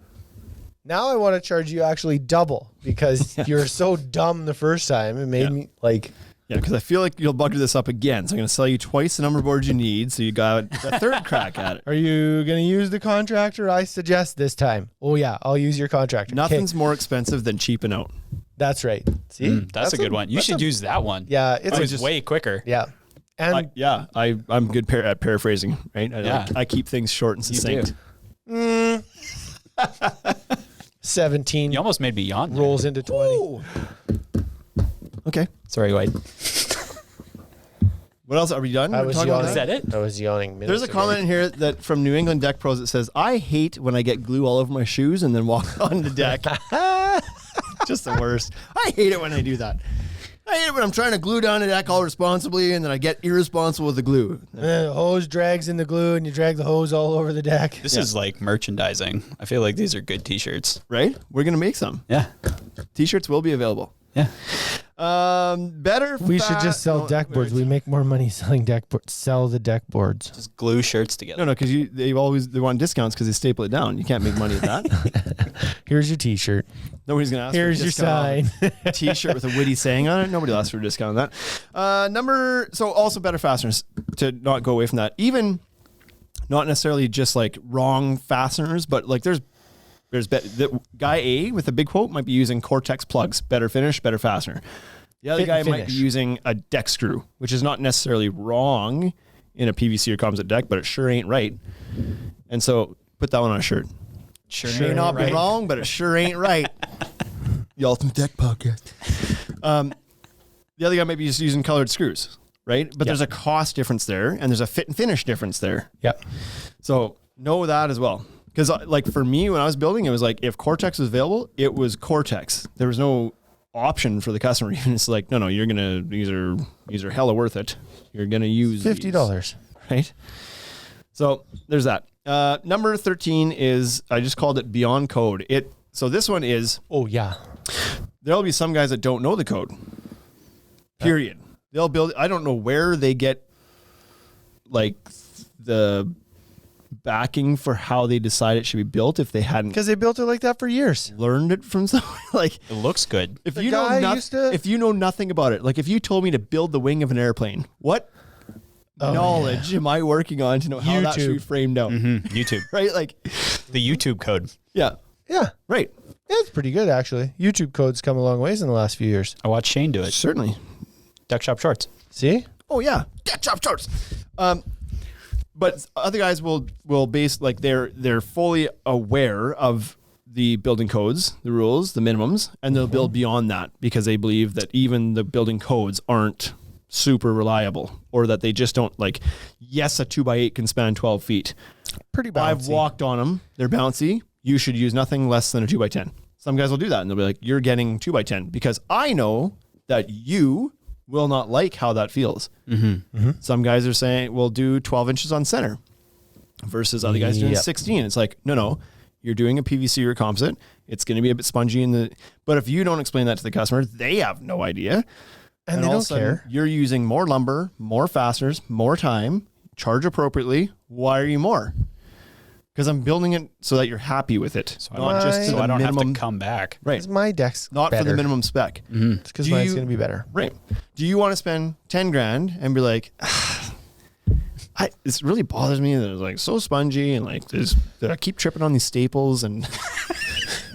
now I want to charge you actually double because you're so dumb the first time. It made me like... Yeah, because I feel like you'll bugger this up again. So I'm going to sell you twice the number of boards you need, so you got a third crack at it. Are you going to use the contractor I suggest this time? Oh, yeah, I'll use your contractor. Nothing's more expensive than cheaping out. That's right. See? That's a good one. You should use that one. Yeah. It's just way quicker. Yeah. And I'm good at paraphrasing, right? I keep things short and succinct. 17 You almost made me yawn there. rolls into 20. Ooh. Okay. Sorry, White. What else? Are we done? I We're was talking about yawning. Is that it? I was yawning. There's a comment in here that from New England Deck Pros that says, I hate when I get glue all over my shoes and then walk on the deck. Just the worst. I hate it when I do that. I hate it when I'm trying to glue down the deck all responsibly and then I get irresponsible with the glue. The hose drags in the glue and you drag the hose all over the deck. This is like merchandising. I feel like these are good t-shirts. Right? We're going to make some. Yeah. T-shirts will be available. Yeah. We should just sell deck boards. We make more money selling deck boards. Sell the deck boards. Just glue shirts together. No, because they want discounts because they staple it down. You can't make money at that. Here's your T-shirt. Nobody's gonna ask. Here's for a your discount sign. on a T-shirt with a witty saying on it. Nobody will ask for a discount on that. So also better fasteners to not go away from that. Even not necessarily just like wrong fasteners, but like there's the guy A with a big quote might be using Cortex plugs, better finish, better fastener. The other guy might be using a deck screw, which is not necessarily wrong in a PVC or composite deck, but it sure ain't right. And so put that one on a shirt. Sure May not be wrong, but it sure ain't right. The Ultimate Deck Podcast. The other guy might be just using colored screws, right? But there's a cost difference there, and there's a fit and finish difference there. Yep. So know that as well. Because like for me, when I was building, it was like if Cortex was available, it was Cortex. There was no option for the customer. Even it's like, no, these are hella worth it. You're gonna use $50, right? So there's that. Number 13 is I just called it Beyond Code. So this one is there'll be some guys that don't know the code. Period. They'll build. I don't know where they get like the backing for how they decide it should be built if they hadn't, because they built it like that for years. Learned it from someone. Like it looks good. If you know nothing about it, like if you told me to build the wing of an airplane, what knowledge am I working on to know how that should be framed out? Mm-hmm. YouTube, right? Like the YouTube code. Yeah, right. It's pretty good actually. YouTube code's come a long ways in the last few years. I watched Shane do it. Certainly. Deck Shop Shorts. See? Oh yeah, Deck Shop Shorts. But other guys will base like they're fully aware of the building codes, the rules, the minimums, and they'll build beyond that because they believe that even the building codes aren't super reliable, or that they just don't like, yes, a 2x8 can span 12 feet. Pretty bouncy. I've walked on them. They're bouncy. You should use nothing less than a 2x10. Some guys will do that and they'll be like, you're getting 2x10 because I know that you will not like how that feels. Some guys are saying, we'll do 12 inches on center versus other guys doing 16. It's like, no, you're doing a PVC or a composite. It's going to be a bit spongy but if you don't explain that to the customer, they have no idea. And they all of don't a sudden, care. You're using more lumber, more fasteners, more time, charge appropriately. Why are you more? Because I'm building it so that you're happy with it. So Not just to so the I don't minimum, have to come back. Right. Because my deck's Not better. for the minimum spec. It's because Do mine's you- going to be better. Right. Do you want to spend 10 grand and be like, this really bothers me that it's like so spongy and like that I keep tripping on these staples and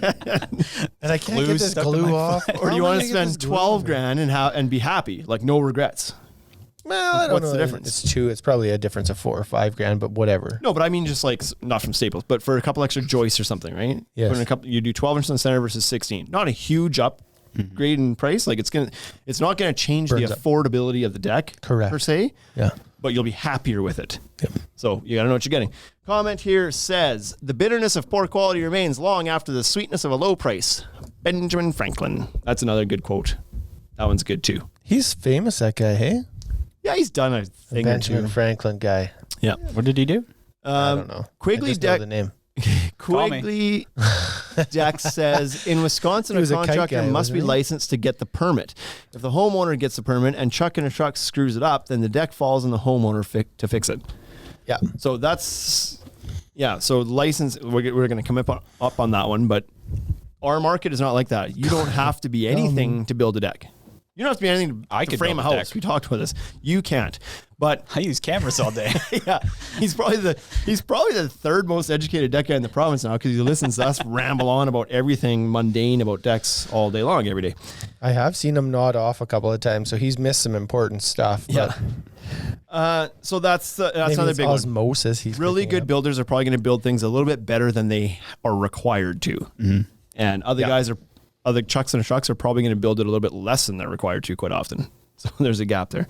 And I can't Glue get this stuck to glue my off. or do you want to spend 12 grand and be happy, like no regrets? Well, I don't What's know. the difference? It's probably a difference of $4 or $5 grand, but whatever. No, but I mean just like not from Staples, but for a couple extra joists or something, right? Yes. Put in a couple, you do 12 inches on the center versus 16. Not a huge upgrade in price. Like it's not gonna change Burns the up. affordability of the deck, Correct. per se. Yeah. But you'll be happier with it. So you gotta know what you're getting. Comment here says the bitterness of poor quality remains long after the sweetness of a low price. Benjamin Franklin. That's another good quote. That one's good too. He's famous, that guy, hey? Yeah, he's done a thing or Benjamin two. Franklin guy. Yeah. What did he do? I don't know. Quigley I just know deck. the name. Call me. Quigley Dex says in Wisconsin, He a was a kite contractor guy, must be wasn't he? licensed to get the permit. If the homeowner gets the permit and Chuck in a truck screws it up, then the deck falls on the homeowner to fix it. Yeah. So so license, we're going to come up on that one, but our market is not like that. You don't have to be anything to build a deck. You don't have to be anything I to could frame a build a house. deck. We talked about this. You can't. But I use cameras all day. yeah, he's probably the third most educated deck guy in the province now because he listens to us ramble on about everything mundane about decks all day long, every day. I have seen him nod off a couple of times, so he's missed some important stuff. But So that's maybe another it's big one. osmosis. He's Really picking good up. builders are probably going to build things a little bit better than they are required to, and other Chucks and trucks are probably going to build it a little bit less than they're required to quite often. So there's a gap there.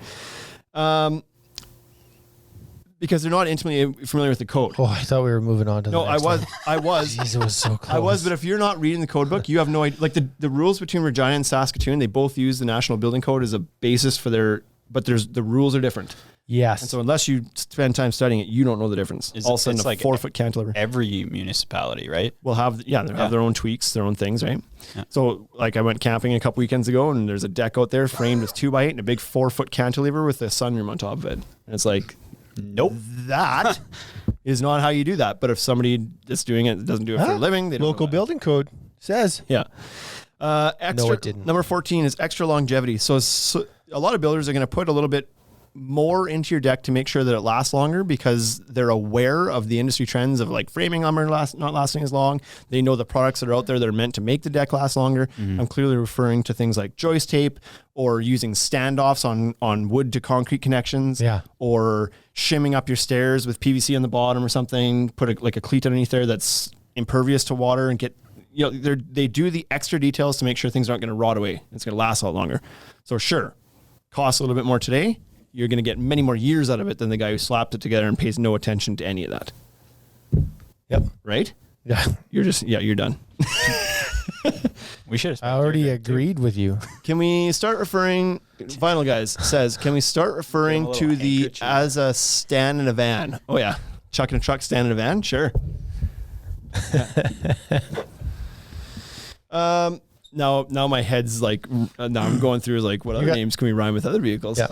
Because they're not intimately familiar with the code. Oh, I thought we were moving on to the No, next one. I was. Jeez, it was so close. I was, but if you're not reading the code book, you have no idea. Like the rules between Regina and Saskatoon, they both use the National Building Code as a basis for but the rules are different. Yes. And so unless you spend time studying it, you don't know the difference. All of a sudden, it's a like 4-foot cantilever Every municipality, right? will have, they'll have their own tweaks, their own things, right? Yeah. So like I went camping a couple weekends ago and there's a deck out there framed with 2x8 and a big 4-foot cantilever with a sunroom on top of it. And it's like, Nope. that is not how you do that. But if somebody that's doing it doesn't do it for a living, they don't Local know that. building code says. Yeah. Extra, it didn't. Number 14 is extra longevity. So a lot of builders are going to put a little bit more into your deck to make sure that it lasts longer because they're aware of the industry trends of like framing lumber not lasting as long. They know the products that are out there that are meant to make the deck last longer. I'm clearly referring to things like joist tape or using standoffs on wood to concrete connections. Yeah. Or shimming up your stairs with PVC on the bottom or something. Put a cleat underneath there that's impervious to water and get, they do the extra details to make sure things aren't going to rot away. It's going to last a lot longer. So sure, costs a little bit more today. You're going to get many more years out of it than the guy who slapped it together and pays no attention to any of that. Yep. Right? Yeah. You're done. We should have. I already agreed with you. Can we start referring, Vinyl Guys says, can we start referring little to the handkerchief. as a stand in a van? Oh yeah. Chuck in a truck, stand in a van? Sure. Now my head's like, now I'm going through like, what other got- names can we rhyme with other vehicles? Yeah.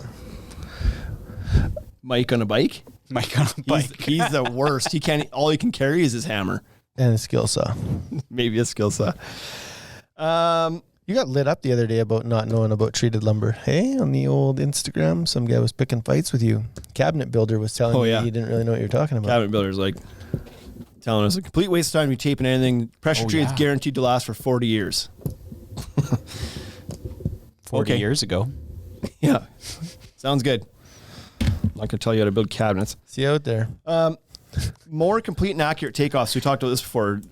Mike on a bike? Mike on a bike. He's the worst. All he can carry is his hammer. And a skill saw. Maybe a skill saw. You got lit up the other day about not knowing about treated lumber. Hey, on the old Instagram, some guy was picking fights with you. Cabinet builder was telling Oh, you yeah. you didn't really know what you're talking about. Cabinet builders like telling us a complete waste of time to be taping anything. Pressure treated's yeah. guaranteed to last for 40 years. 40 Okay. years ago. Yeah. Sounds good. I'm not going to tell you how to build cabinets. See you out there. More complete and accurate takeoffs. We talked about this before.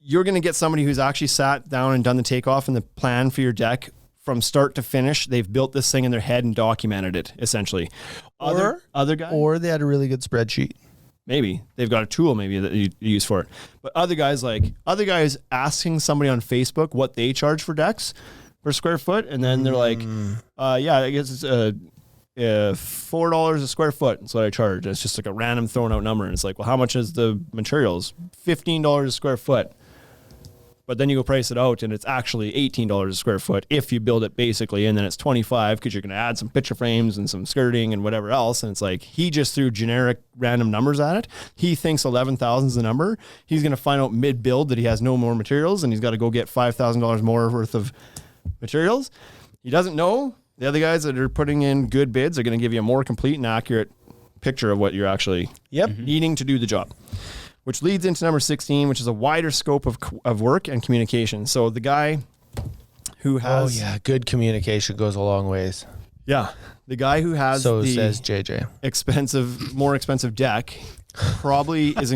You're going to get somebody who's actually sat down and done the takeoff and the plan for your deck from start to finish, they've built this thing in their head and documented it essentially. Other guys, or they had a really good spreadsheet. maybe they've got a tool maybe that you use for it. But other guys asking somebody on Facebook what they charge for decks per square foot, and then they're like, yeah, I guess it's $4 a square foot. That's what I charge. And it's just like a random thrown out number, and it's like, well, how much is the materials? $15 a square foot. But then you go price it out, and it's actually $18 a square foot if you build it basically, and then it's $25 because you're going to add some picture frames and some skirting and whatever else. And it's like he just threw generic random numbers at it. He thinks 11,000 is the number. He's going to find out mid-build that he has no more materials, and he's got to go get $5,000 more worth of materials. He doesn't know. The other guys that are putting in good bids are going to give you a more complete and accurate picture of what you're actually needing to do the job. Which leads into number 16, which is a wider scope of work and communication. So the guy who has... Oh, yeah. Good communication goes a long ways. Yeah. The guy who has says JJ. more expensive deck probably is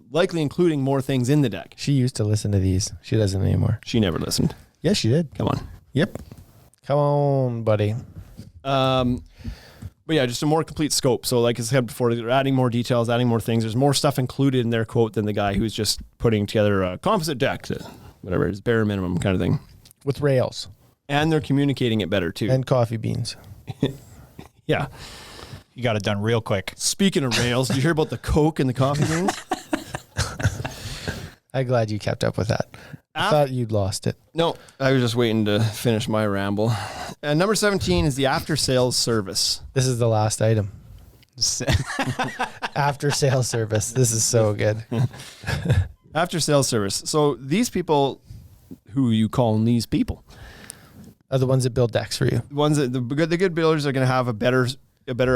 likely including more things in the deck. She used to listen to these. She doesn't anymore. She never listened. Yes, she did. Come on. Yep. Come on, buddy. But yeah, just a more complete scope. So like I said before, they're adding more details, adding more things. There's more stuff included in their quote than the guy who's just putting together a composite deck, whatever it is, bare minimum kind of thing. With rails. And they're communicating it better too. And coffee beans. Yeah. You got it done real quick. Speaking of rails, did you hear about the Coke and the coffee beans? I'm glad you kept up with that. I thought you'd lost it. No, I was just waiting to finish my ramble. And number 17 is the after sales service. This is the last item. After sales service. This is so good. After sales service. So these people, who you call these people, are the ones that build decks for you. The ones that the good builders are going to have a better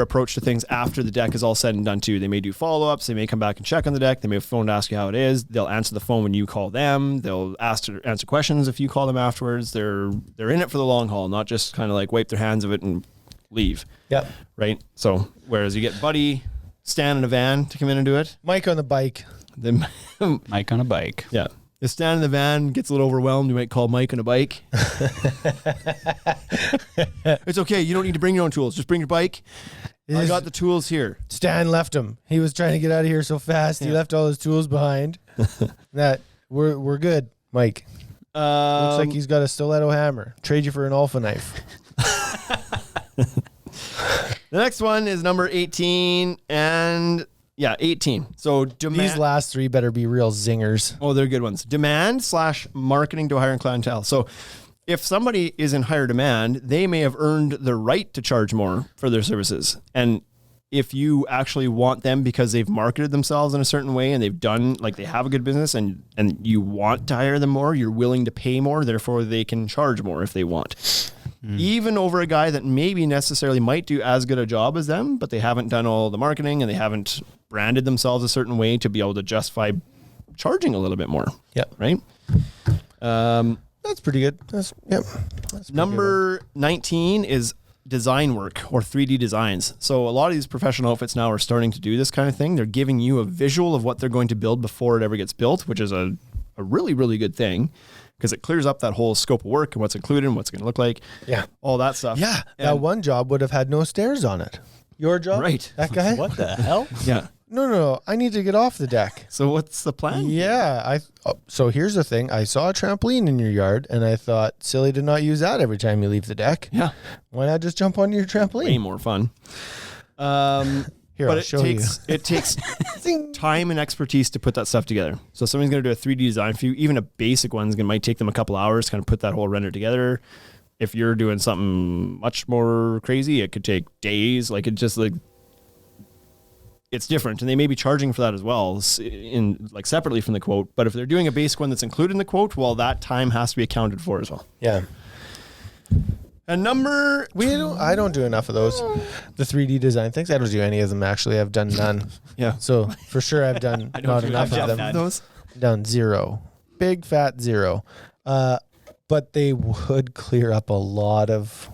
approach to things after the deck is all said and done too. They may do follow-ups. They may come back and check on the deck. They may phone to ask you how it is. They'll answer the phone when you call them. They'll answer questions if you call them afterwards. They're in it for the long haul, not just kind of like wipe their hands of it and leave. Yep. Right? So whereas you get Buddy, Stan in a van to come in and do it. Mike on the bike. Then Mike on a bike. Yeah. If Stan in the van gets a little overwhelmed, you might call Mike on a bike. It's okay. You don't need to bring your own tools. Just bring your bike. I got the tools here. Stan left him. He was trying to get out of here so fast. He left all his tools behind. That we're good, Mike. Looks like he's got a stiletto hammer. Trade you for an alpha knife. The next one is number 18 and... Yeah, 18. So these last three better be real zingers. Oh, they're good ones. Demand/marketing to higher clientele. So if somebody is in higher demand, they may have earned the right to charge more for their services. And if you actually want them because they've marketed themselves in a certain way and they've done, like they have a good business and you want to hire them more, you're willing to pay more, therefore they can charge more if they want. Even over a guy that maybe necessarily might do as good a job as them, but they haven't done all the marketing and they haven't branded themselves a certain way to be able to justify charging a little bit more. Yep. Right? That's pretty good. That's Number 19 is design work or 3D designs. So a lot of these professional outfits now are starting to do this kind of thing. They're giving you a visual of what they're going to build before it ever gets built, which is a really, really good thing. Because it clears up that whole scope of work and what's included and what's going to look like. Yeah. All that stuff. Yeah. That one job would have had no stairs on it. Your job? Right. That guy? What the hell? Yeah. No. I need to get off the deck. So what's the plan? Yeah. So here's the thing. I saw a trampoline in your yard and I thought, silly to not use that every time you leave the deck. Yeah. Why not just jump onto your trampoline? Way more fun. Here, but I'll show you. It takes time and expertise to put that stuff together. So somebody's going to do a 3D design for you. Even a basic one's might take them a couple hours to kind of put that whole render together. If you're doing something much more crazy, it could take days. Like it just like it's different, and they may be charging for that as well, in like separately from the quote. But if they're doing a basic one that's included in the quote, well, that time has to be accounted for as well. Yeah. And I don't do enough of those. The 3D design things. I don't do any of them actually. I've done none. Yeah. So for sure I've done not enough of them. Those? Done zero. Big fat zero. But they would clear up a lot of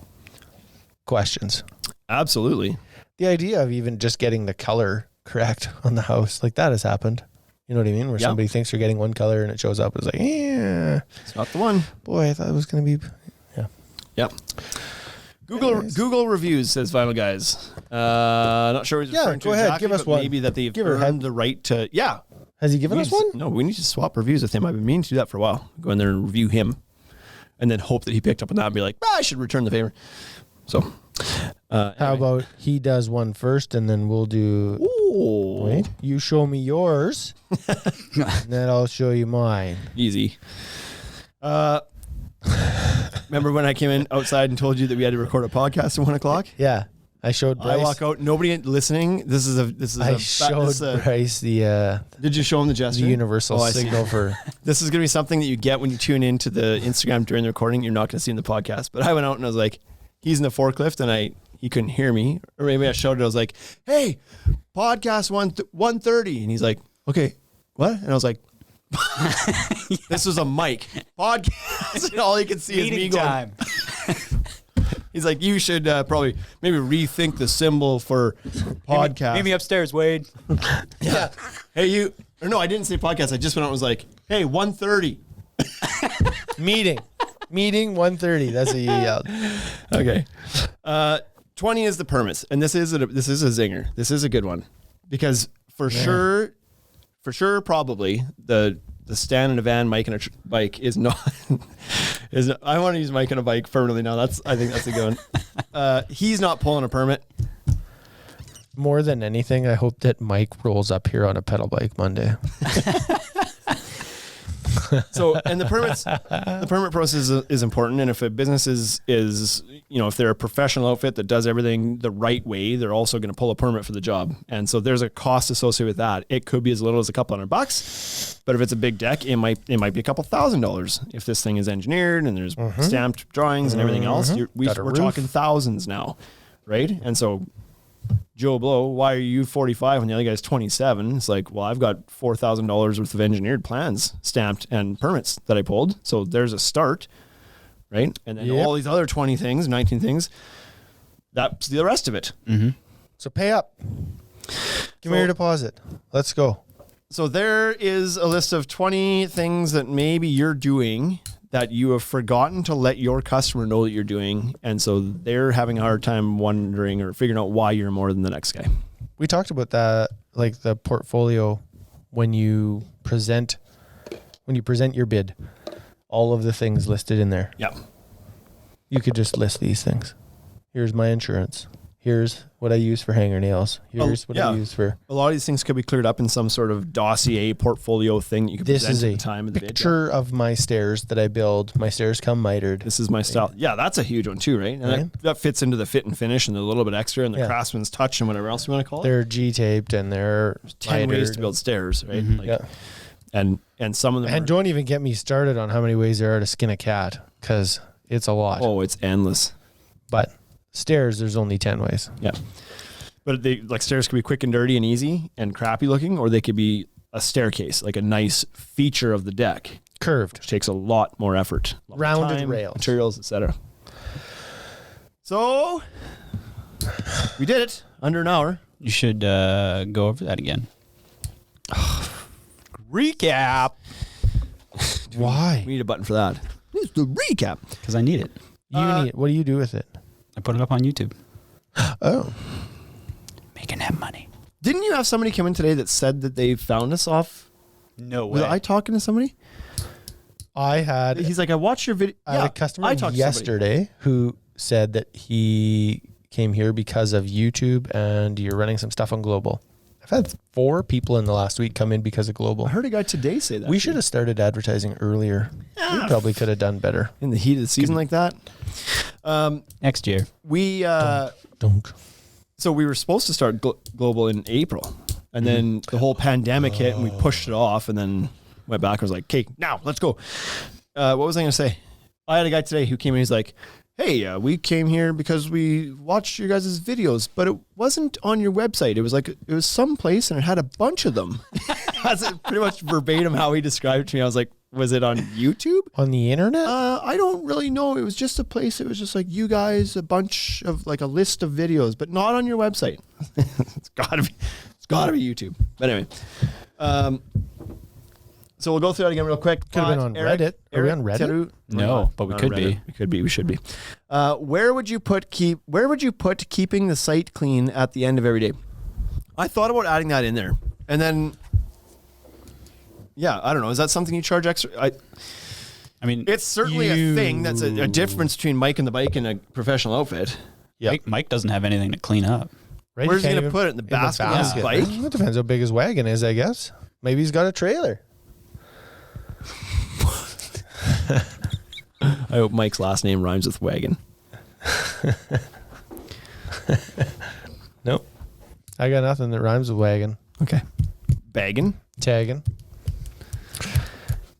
questions. Absolutely. The idea of even just getting the color correct on the house, like that has happened. You know what I mean? Where somebody thinks they're getting one color and it shows up. It's like, yeah, It's not the one. boy, I thought it was going to be, yeah. Yep. Google reviews, says Vinyl Guys. Not sure what he's referring to go ahead. exactly, Give us but one. maybe that they've Give her earned the right to, Has he given us one? No, we need to swap reviews with him. I've been meaning to do that for a while. Go in there and review him and then hope that he picked up on that and be like, I should return the favor. So, How about he does one first and then we'll do, Ooh. wait, you show me yours and then I'll show you mine. Easy. Remember when I came in outside and told you that we had to record a podcast at 1 o'clock? Yeah. I showed Bryce. I walk out. Nobody listening. I showed Bryce the Did you show him the gesture? universal I see. signal for. This is going to be something that you get when you tune into the Instagram during the recording. You're not going to see in the podcast. But I went out and I was like, he's in the forklift and he couldn't hear me. Or maybe I showed it. I was like, hey, podcast 1:30. And he's like, okay, what? And I was like, this was a mic podcast. And all he could see is me going. time. He's like, you should probably maybe rethink the symbol for podcast. Meet me upstairs, Wade. Yeah. Hey, you. Or no, I didn't say podcast. I just went out and was like, hey, 1:30. Meeting 1:30. That's what you yelled. Okay. 20 is the permits. And this is a zinger. This is a good one. Because for sure, probably the stand in a van, mic in a bike is not. I want to use mic on a bike permanently now. I think that's a good one. He's not pulling a permit. More than anything, I hope that Mike rolls up here on a pedal bike Monday. So, and the permit process is important. And if a business is, if they're a professional outfit that does everything the right way, they're also going to pull a permit for the job. And so there's a cost associated with that. It could be as little as a couple $100, but if it's a big deck, it might be a couple $1,000 if this thing is engineered and there's stamped drawings and everything else. We're talking thousands now, right? And so Joe Blow, why are you 45 when the other guy's 27? It's like, well, I've got $4,000 worth of engineered plans stamped and permits that I pulled. So there's a start, right? And then all these other 20 things, 19 things, that's the rest of it. Mm-hmm. So pay up. Give me your deposit. Let's go. So there is a list of 20 things that maybe you're doing that you have forgotten to let your customer know that you're doing. And so they're having a hard time wondering or figuring out why you're more than the next guy. We talked about that, like the portfolio when you present your bid, all of the things listed in there. Yeah. You could just list these things. Here's my insurance. Here's what I use for hanger nails. Here's what I use for. A lot of these things could be cleared up in some sort of dossier portfolio thing that you could present at the time of the bid. Picture of my stairs that I build. My stairs come mitered. This is my style. Yeah, that's a huge one too, right? And that fits into the fit and finish and a little bit extra and the craftsman's touch and whatever else you want to call it. They're G-taped and they're 10 ways to build stairs, right? And some of them. And don't even get me started on how many ways there are to skin a cat, because it's a lot. Oh, it's endless. But stairs, there's only 10 ways. Yeah. But stairs could be quick and dirty and easy and crappy looking, or they could be a staircase, like a nice feature of the deck. Curved. Which takes a lot more effort. Rounded rails. Materials, etc. So, we did it. Under an hour. You should go over that again. Recap. Why? We need a button for that. It's the recap. Because I need it. What do you do with it? I put it up on YouTube. Oh. Making that money. Didn't you have somebody come in today that said that they found us off? No way. Was I talking to somebody? He's like, I watched your video. I had a customer yesterday who said that he came here because of YouTube and you're running some stuff on Global. I've had 4 people in the last week come in because of Global. I heard a guy today say that. We should have started advertising earlier. We probably could have done better. In the heat of the season like that. Next year. We Dunk. So we were supposed to start Global in April. And then the whole pandemic hit and we pushed it off and then went back and was like, okay, now let's go. What was I going to say? I had a guy today who came in. He's like, hey, we came here because we watched your guys' videos, but it wasn't on your website. It was someplace and it had a bunch of them. That's pretty much verbatim how he described it to me. I was like, was it on YouTube? On the internet? I don't really know. It was just a place. It was just like you guys, a bunch of like a list of videos, but not on your website. It's gotta be YouTube. But anyway, So we'll go through that again real quick. Could have been on Reddit. Are we on Reddit? Teru? No, but we could be. We could be. We should be. Where would you put keeping the site clean at the end of every day? I thought about adding that in there, and then, yeah, I don't know. Is that something you charge extra? I mean, It's certainly a thing. That's a difference between Mike and the bike and a professional outfit. Yeah. Mike doesn't have anything to clean up. Right? Where's he You can't gonna even- put it? In the basket of his bike? It depends how big his wagon is, I guess. Maybe he's got a trailer. I hope Mike's last name rhymes with wagon. Nope. I got nothing that rhymes with wagon. Okay. Bagging. Tagging.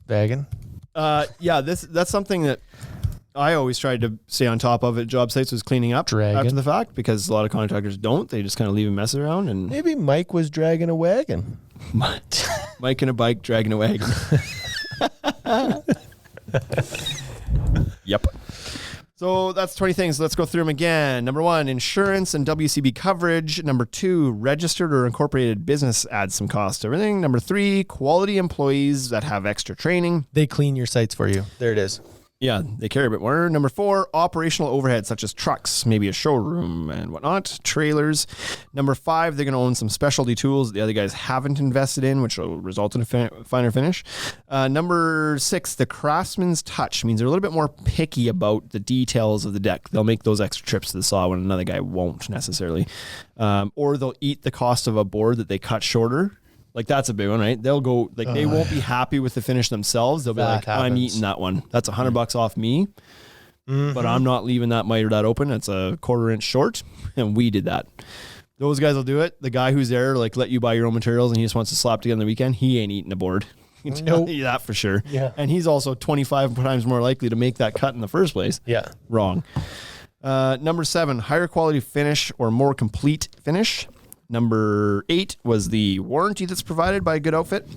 Bagging. Yeah, that's something that I always tried to stay on top of at job sites was cleaning up Dragging. after the fact, because a lot of contractors don't. They just kind of leave a mess around. And Maybe Mike was dragging a wagon. Mike and a bike dragging a wagon. Yep. So that's 20 things. Let's go through them again. Number 1, insurance and WCB coverage. Number 2, registered or incorporated business adds some cost to everything. Number 3, quality employees that have extra training. They clean your sites for you. There it is. Yeah, they carry a bit more. Number 4, operational overhead, such as trucks, maybe a showroom and whatnot, trailers. Number 5, they're going to own some specialty tools that the other guys haven't invested in, which will result in a finer finish. Number 6, the craftsman's touch means they're a little bit more picky about the details of the deck. They'll make those extra trips to the saw when another guy won't necessarily. Or they'll eat the cost of a board that they cut shorter. Like, that's a big one, right? They'll go, like, they won't be happy with the finish themselves. They'll be That like, I'm happens. eating that one. That's $100 off me, but I'm not leaving that miter that open. It's a 1/4 inch short, and we did that. Those guys will do it. The guy who's there, like, let you buy your own materials and he just wants to slap together on the weekend, he ain't eating a board. I can tell Nope. you that for sure. Yeah. And he's also 25 times more likely to make that cut in the first place. Yeah. Wrong. Number 7, higher quality finish or more complete finish. Number 8 was the warranty that's provided by a good outfit.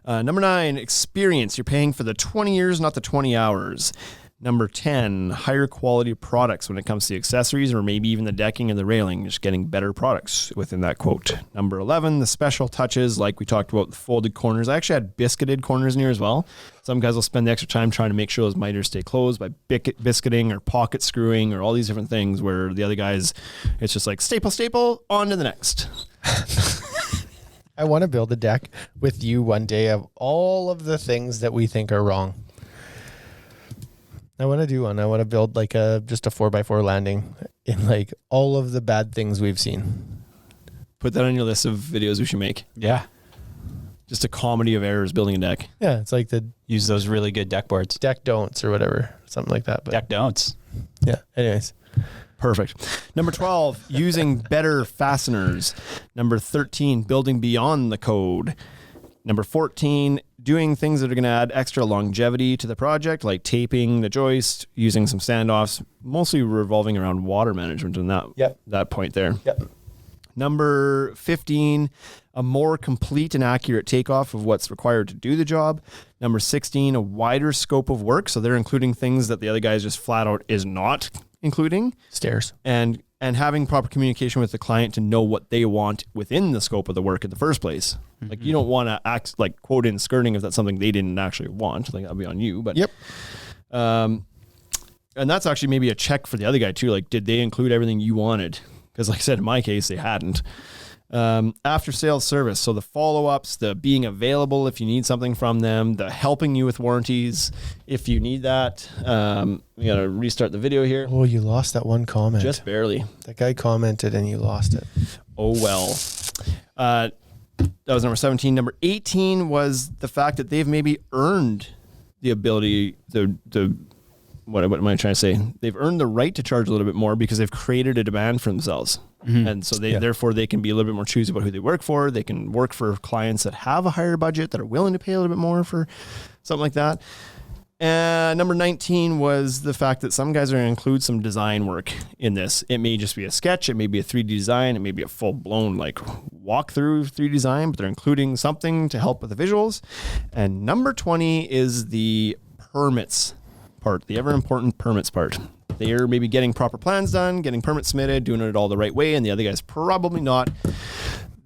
Number 9, experience. You're paying for the 20 years, not the 20 hours. Number 10, higher quality products when it comes to the accessories or maybe even the decking and the railing, just getting better products within that quote. Number 11, the special touches, like we talked about, the folded corners. I actually had biscuited corners in here as well. Some guys will spend the extra time trying to make sure those miters stay closed by biscuiting or pocket screwing or all these different things, where the other guys, it's just like staple, on to the next. I want to build a deck with you one day of all of the things that we think are wrong. I want to do one. I want to build like just a 4x4 landing in like all of the bad things we've seen. Put that on your list of videos we should make. Yeah. Just a comedy of errors building a deck. Yeah, it's like the Use those really good deck boards. deck don'ts or whatever, something like that. But Deck don'ts. yeah, anyways. Perfect. Number 12, using better fasteners. Number 13, building beyond the code. Number 14, doing things that are going to add extra longevity to the project, like taping the joist, using some standoffs, mostly revolving around water management and that point there. Yep. Number 15, a more complete and accurate takeoff of what's required to do the job. Number 16, a wider scope of work. So they're including things that the other guys just flat out is not including. Stairs. And having proper communication with the client to know what they want within the scope of the work in the first place. Mm-hmm. Like, you don't want to act like quote in skirting if that's something they didn't actually want. Like, that'll be on you. But Yep. and that's actually maybe a check for the other guy too. Like, did they include everything you wanted? Because like I said, in my case, they hadn't. After sales service. So the follow-ups, the being available if you need something from them, the helping you with warranties if you need that. We got to restart the video here. Oh, you lost that one comment. Just barely. That guy commented and you lost it. Oh, well. That was number 17. Number 18 was the fact that they've maybe earned the ability, what am I trying to say? They've earned the right to charge a little bit more because they've created a demand for themselves. Mm-hmm. And so therefore they can be a little bit more choosy about who they work for. They can work for clients that have a higher budget, that are willing to pay a little bit more for something like that. And number 19 was the fact that some guys are going to include some design work in this. It may just be a sketch. It may be a 3D design. It may be a full-blown like walkthrough 3D design, but they're including something to help with the visuals. And number 20 is the permits part, the ever-important permits part. They're maybe getting proper plans done, getting permits submitted, doing it all the right way, and the other guy's probably not.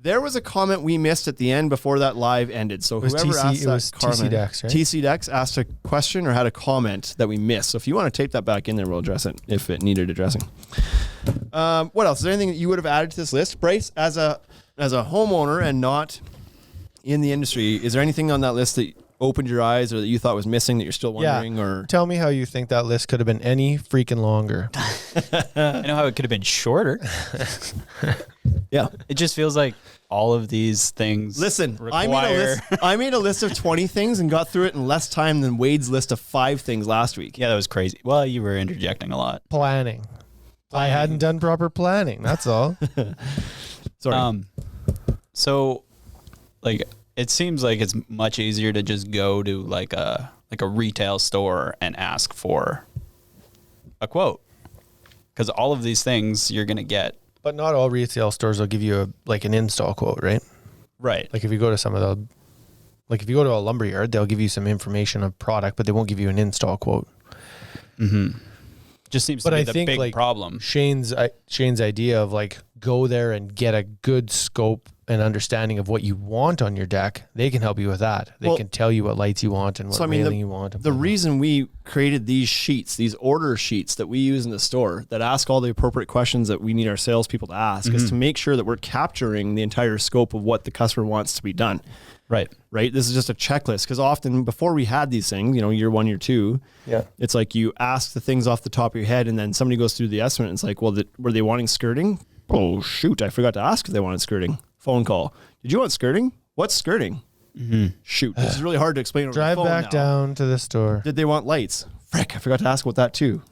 There was a comment we missed at the end before that live ended. So was whoever TC asked it that was comment, TC Dex, right? TC Dex asked a question or had a comment that we missed. So if you want to tape that back in there, we'll address it if it needed addressing. What else? Is there anything that you would have added to this list, Bryce, as a homeowner and not in the industry? Is there anything on that list that opened your eyes or that you thought was missing that you're still wondering? Or tell me how you think that list could have been any freaking longer. I know how it could have been shorter. Yeah. It just feels like all of these things. Listen, require... I made a list of 20 things and got through it in less time than Wade's list of 5 things last week. Yeah, that was crazy. Well, you were interjecting a lot. Planning. I hadn't done proper planning. That's all. Sorry. So, like, it seems like it's much easier to just go to like a retail store and ask for a quote, because all of these things you're gonna get. But not all retail stores will give you an install quote, right? Right. Like if you go to some of the, if you go to a lumberyard, they'll give you some information of product, but they won't give you an install quote. Mm-hmm. Just seems to be the big problem. Shane's idea of go there and get a good scope and understanding of what you want on your deck. They can help you with that. They can tell you what lights you want and what railing you want. The reason we created these sheets, these order sheets that we use in the store that ask all the appropriate questions that we need our salespeople to ask is to make sure that we're capturing the entire scope of what the customer wants to be done. Right. This is just a checklist, because often before we had these things, year 1, year 2, it's like you ask the things off the top of your head and then somebody goes through the estimate and it's like, well, were they wanting skirting? Oh, shoot, I forgot to ask if they wanted skirting. Phone call. Did you want skirting? What's skirting? Shoot, this is really hard to explain over Drive the phone back now. down to the store. Did they want lights? Frick, I forgot to ask about that too.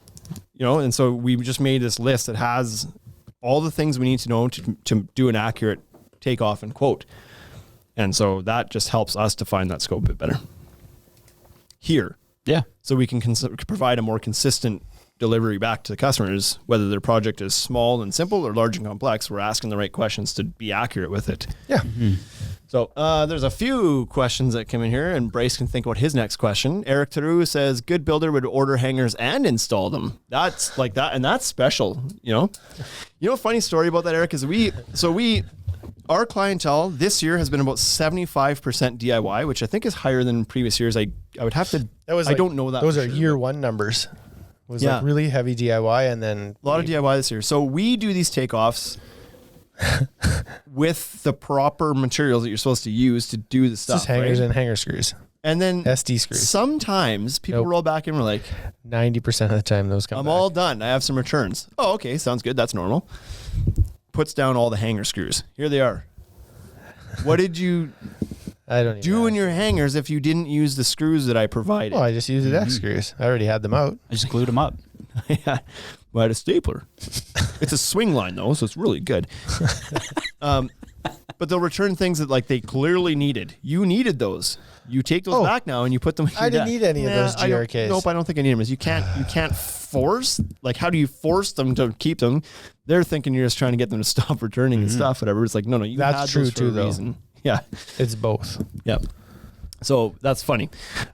And so we just made this list that has all the things we need to know to do an accurate takeoff and quote. And so that just helps us to find that scope a bit better here. Yeah. So we can provide a more consistent delivery back to the customers, whether their project is small and simple or large and complex. We're asking the right questions to be accurate with it. Yeah. So there's a few questions that come in here, and Bryce can think about his next question. Eric Theroux says, good builder would order hangers and install them. That's like that, and that's special, a funny story about that, Eric, is our clientele this year has been about 75% DIY, which I think is higher than previous years. I would have to, I don't know that. Those are year 1 numbers. It was really heavy DIY and then a lot of DIY this year. So we do these takeoffs with the proper materials that you're supposed to use to do the stuff. Just hangers and hanger screws. And then SD screws. Sometimes people roll back and we're like, 90% of the time those come I'm back. all done. I have some returns. Oh, okay. Sounds good. That's normal. Puts down all the hanger screws. Here they are. What did you do in your hangers if you didn't use the screws that I provided? Well, I just used the deck screws. I already had them out. I just glued them up. Yeah. Well, I had a stapler. It's a swing line though, so it's really good. But they'll return things that they clearly needed. You needed those. You take those back now and you put them in your I didn't deck. need any of those GRKs. Nope, I don't think I need them. You can't force, how do you force them to keep them? They're thinking you're just trying to get them to stop returning and stuff, whatever. It's like, no, you that's had true those for too, a though. reason. Yeah. It's both. Yeah. So that's funny.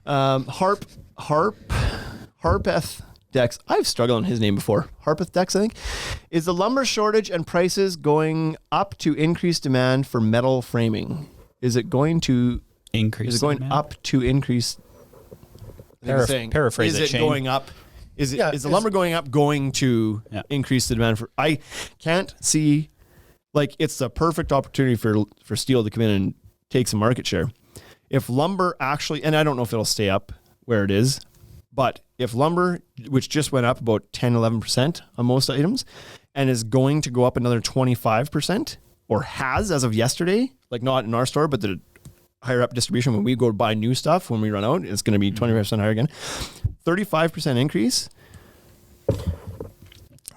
Harpeth Dex. I've struggled on his name before. Harpeth Dex, I think. Is the lumber shortage and prices going up to increase demand for metal framing? Is it going to increase? Is it going up to increase? Paraphrase is it, it going up? Is the lumber going up going to increase the demand for? I can't see. It's the perfect opportunity for steel to come in and take some market share. If lumber actually, and I don't know if it'll stay up where it is, but if lumber, which just went up about 10, 11% on most items, and is going to go up another 25%, or has as of yesterday, not in our store, but the higher up distribution, when we go to buy new stuff, when we run out, it's going to be 25% higher again. 35% increase.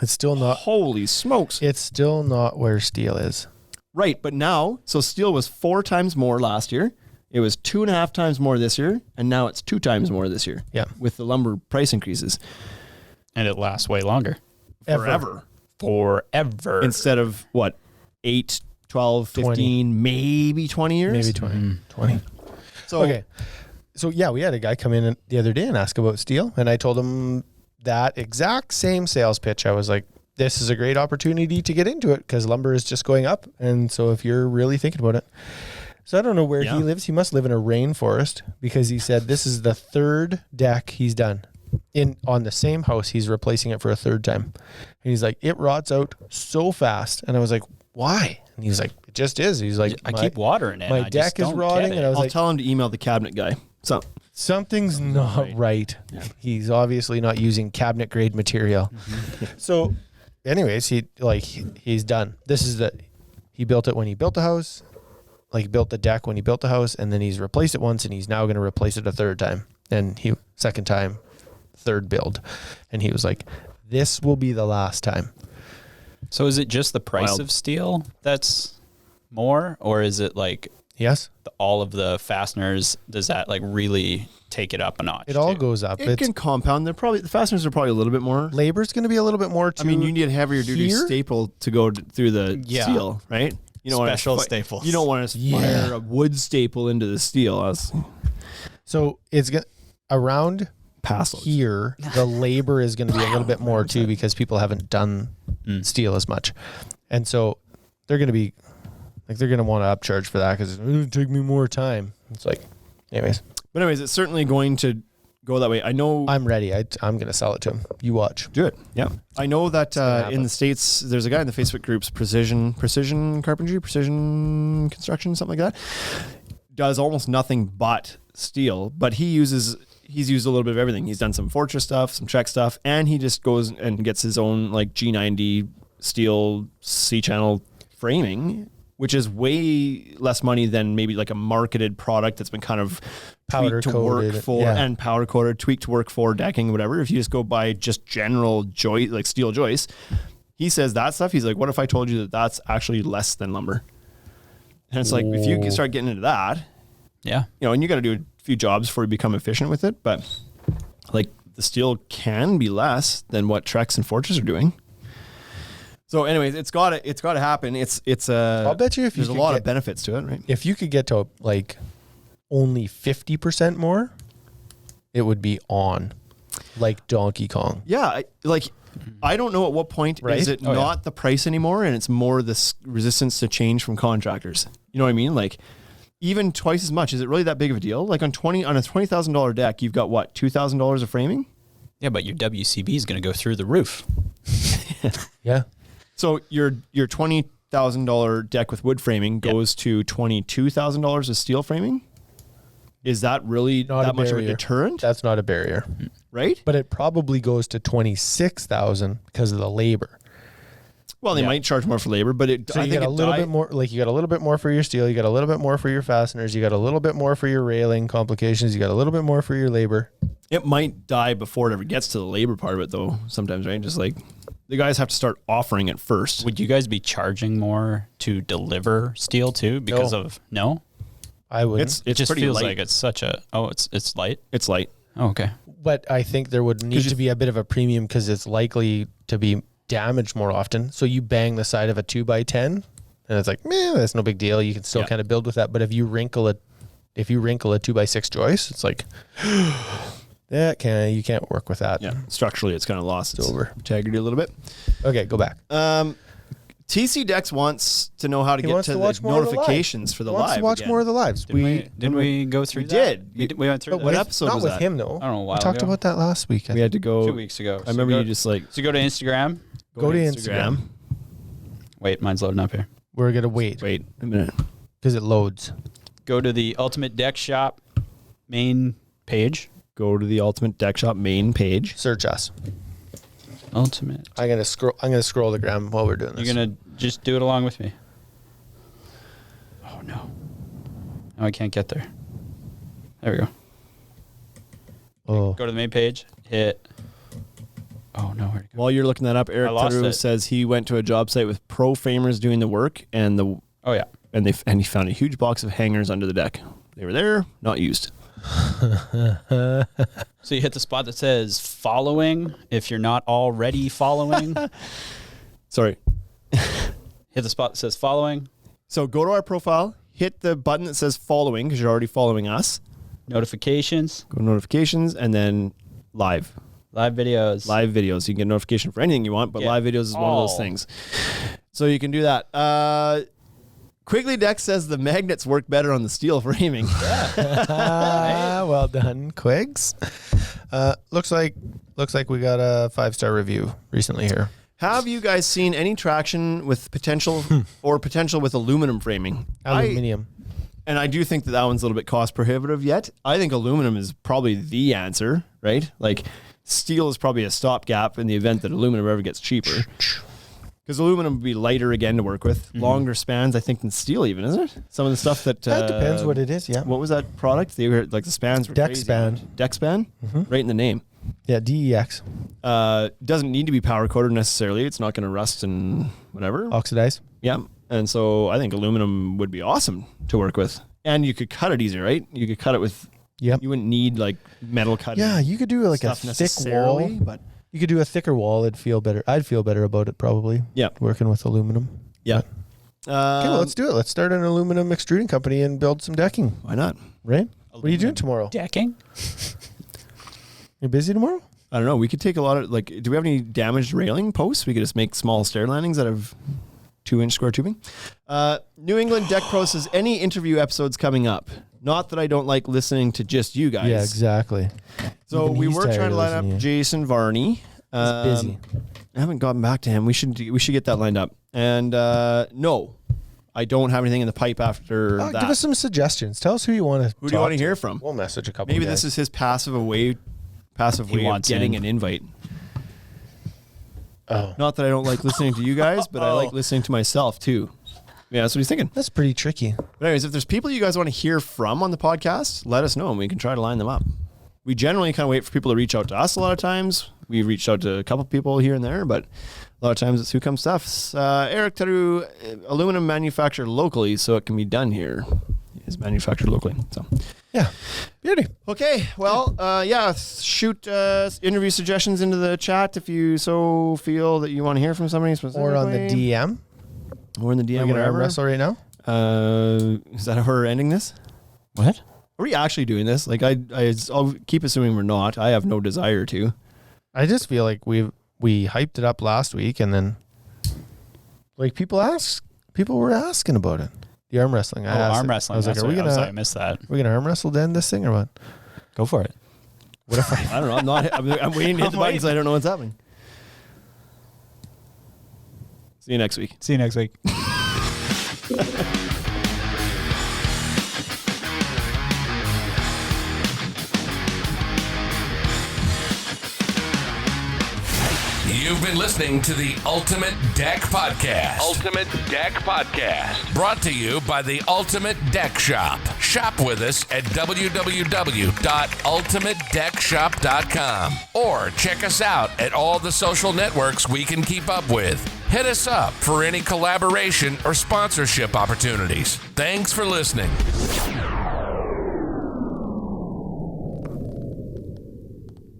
It's still not. Holy smokes. It's still not where steel is. Right. But now, so steel was 4 times more last year. It was 2.5 times more this year. And now it's 2 times more this year. Yeah. With the lumber price increases. And it lasts way longer. Forever. Instead of 8, 12, 15, 20. Maybe 20 years? Maybe 20. 20. So, okay. So we had a guy come in the other day and ask about steel. And I told him that exact same sales pitch. I was like, this is a great opportunity to get into it because lumber is just going up. And so if you're really thinking about it, so I don't know where he lives. He must live in a rainforest because he said this is the third deck he's done on the same house. He's replacing it for a third time. And he's like, it rots out so fast. And I was like, why? And he's like, it just is. He's like, I keep watering it. My I just deck is don't rotting. get it. And I was I'll like, tell him to email the cabinet guy. So something's not right. Yeah. He's obviously not using cabinet grade material. So anyways, he's done. He built it when he built the house. Like, built the deck when he built the house, and then he's replaced it once, and he's now going to replace it a third time. And second time, third build. And he was like, this will be the last time. So is it just the price of steel that's more, or is it like yes, all of the fasteners? Does that like really take it up a notch? It all goes up. It can compound. The fasteners are probably a little bit more. Labor's going to be a little bit more too. I mean, you need a heavier duty staple to go through the steel, right? You don't Special want staples. You don't want to fire a wood staple into the steel. So it's around Pass here. The labor is going to be a little bit more too because people haven't done steel as much, and so they're going to be like they're going to want to upcharge for that because it's going to take me more time. It's like, anyways. But anyways, it's certainly going to go that way. I know. I'm ready. I'm going to sell it to him. You watch. Do it. Yeah. I know that in the States, there's a guy in the Facebook groups, Precision Carpentry, Precision Construction, something like that. Does almost nothing but steel, but he's used a little bit of everything. He's done some Fortress stuff, some Czech stuff, and he just goes and gets his own like G90 steel C-channel framing, which is way less money than maybe like a marketed product that's been kind of powder tweaked to work for and powder coated, tweaked to work for decking, whatever. If you just go buy just general joist, like steel joists, he says that stuff. He's like, what if I told you that that's actually less than lumber? And it's like, if you can start getting into that, and you got to do a few jobs before you become efficient with it. But like the steel can be less than what Trex and Fortress are doing. So anyways, it's got to happen. I'll bet you there's a lot of benefits to it, right? If you could get to like only 50% more, it would be on like Donkey Kong. Yeah. I don't know at what point is it not the price anymore, and it's more the resistance to change from contractors. You know what I mean? Like even twice as much. Is it really that big of a deal? Like on a $20,000 deck, you've got what, $2,000 of framing? Yeah, but your WCB is going to go through the roof. Yeah. So your $20,000 deck with wood framing goes to $22,000 of steel framing. Is that really not that much of a deterrent? That's not a barrier, right? But it probably goes to $26,000 because of the labor. Well, they might charge more for labor, but you got a little bit more. Like you got a little bit more for your steel. You got a little bit more for your fasteners. You got a little bit more for your railing complications. You got a little bit more for your labor. It might die before it ever gets to the labor part of it, though. Sometimes, right? Just like the guys have to start offering it first. Would you guys be charging more to deliver steel too? Because no, I wouldn't. It just pretty feels light. like it's such a it's light. It's light. Oh, okay. But I think there would need to be a bit of a premium because it's likely to be damaged more often. So you bang the side of a 2x10 and it's like, man, that's no big deal. You can still kind of build with that. But if you wrinkle a 2x6 joist, it's like you can't work with that. Yeah. Structurally, it's kind of lost its integrity a little bit. Okay, go back. TC Dex wants to know how to get to the notifications for the live. Wants to watch more of the lives. Didn't we go through that? We went through that. What episode was that? Not with him, though. I don't know. We talked about that last week. We had to go 2 weeks ago. I remember you just like... So go to Instagram. Go to Instagram. Wait, mine's loading up here. We're going to wait. Wait a minute. Because it loads. Go to the Ultimate Deck Shop main page. Go to the Ultimate Deck Shop main page. Search us. Ultimate. I'm gonna scroll the gram while we're doing this. You're gonna just do it along with me. Oh no. No, I can't get there. There we go. Oh. Go to the main page. Hit. Oh no. Where'd it go? While you're looking that up, Eric Taru says he went to a job site with pro framers doing the work, and he found a huge box of hangers under the deck. They were there, not used. So you hit the spot that says following if you're not already following. Sorry. Hit the spot that says following. So go to our profile, hit the button that says following because you're already following us. Notifications. Go to notifications and then live. Live videos. Live videos. You can get notification for anything you want, but Yeah. live videos is one of those things. So you can do that. Quickly Dex says the magnets work better on the steel framing. Well done, Quigs. Looks like we got a 5-star review recently here. Have you guys seen any traction with potential with aluminum framing? Aluminium. And I do think that one's a little bit cost prohibitive yet. I think aluminum is probably the answer, right? Like steel is probably a stopgap in the event that aluminum ever gets cheaper. Because aluminum would be lighter again to work with. Longer spans, I think, than steel even, isn't it? Some of the stuff that... That depends what it is, yeah. What was that product? They were like the spans were crazy. Dexpan? Right in the name. Yeah, DEX. Doesn't need to be powder coated necessarily. It's not going to rust and whatever. Oxidize. Yeah. And so I think aluminum would be awesome to work with. And you could cut it easier, right? You could cut it with... Yep. You wouldn't need like metal cutting. Yeah, you could do like a thick wall. But you could do a thicker wall. It'd feel better. I'd feel better about it probably. Yeah. Working with aluminum. Yeah. Okay, well, let's do it. Let's start an aluminum extruding company and build some decking. Why not? Right? What are you doing tomorrow? Decking? You busy tomorrow? I don't know. We could take a lot of like. Do we have any damaged railing posts? We could just make small stair landings out of 2-inch square tubing. New England Deck Pro says any interview episodes coming up. Not that I don't like listening to just you guys. Yeah, exactly. So Even we he's were tired trying to of line up listening to you. Jason Varney. He's busy. I haven't gotten back to him. We should get that lined up. And no, I don't have anything in the pipe after that. Give us some suggestions. Tell us who you want to. Who do you want to hear from? We'll message a couple. Maybe guys. this is his passive way of getting an invite. Oh, Not that I don't like listening to you guys, but I like listening to myself too. Yeah, that's what he's thinking. that's pretty tricky. But anyways, if there's people you guys want to hear from on the podcast, let us know and we can try to line them up. We generally kind of wait for people to reach out to us a lot of times. We've reached out to a couple people here and there, but a lot of times it's who comes stuff. Eric Teru, aluminum manufactured locally, so it can be done here. It's manufactured locally. So Yeah, beauty. okay, well, shoot interview suggestions into the chat if you so feel that you want to hear from somebody specifically. Or on the DM. Or in the DM, We're gonna arm wherever. wrestle right now. Is that how we're ending this? What? Are we actually doing this? Like, I'll keep assuming we're not. I have no desire to. I just feel like we hyped it up last week, and then like people were asking about it. The arm wrestling. I asked Arm it. wrestling. I was like, That's are we right. gonna I missed that. arm wrestle to end this thing or what? Go for it. What if I? I don't know. I'm waiting to hit the button because I don't know what's happening. See you next week. See you next week. You've been listening to the Ultimate Deck Podcast. Ultimate Deck Podcast. Brought to you by the Ultimate Deck Shop. Shop with us at www.ultimatedeckshop.com or check us out at all the social networks we can keep up with. Hit us up for any collaboration or sponsorship opportunities. Thanks for listening.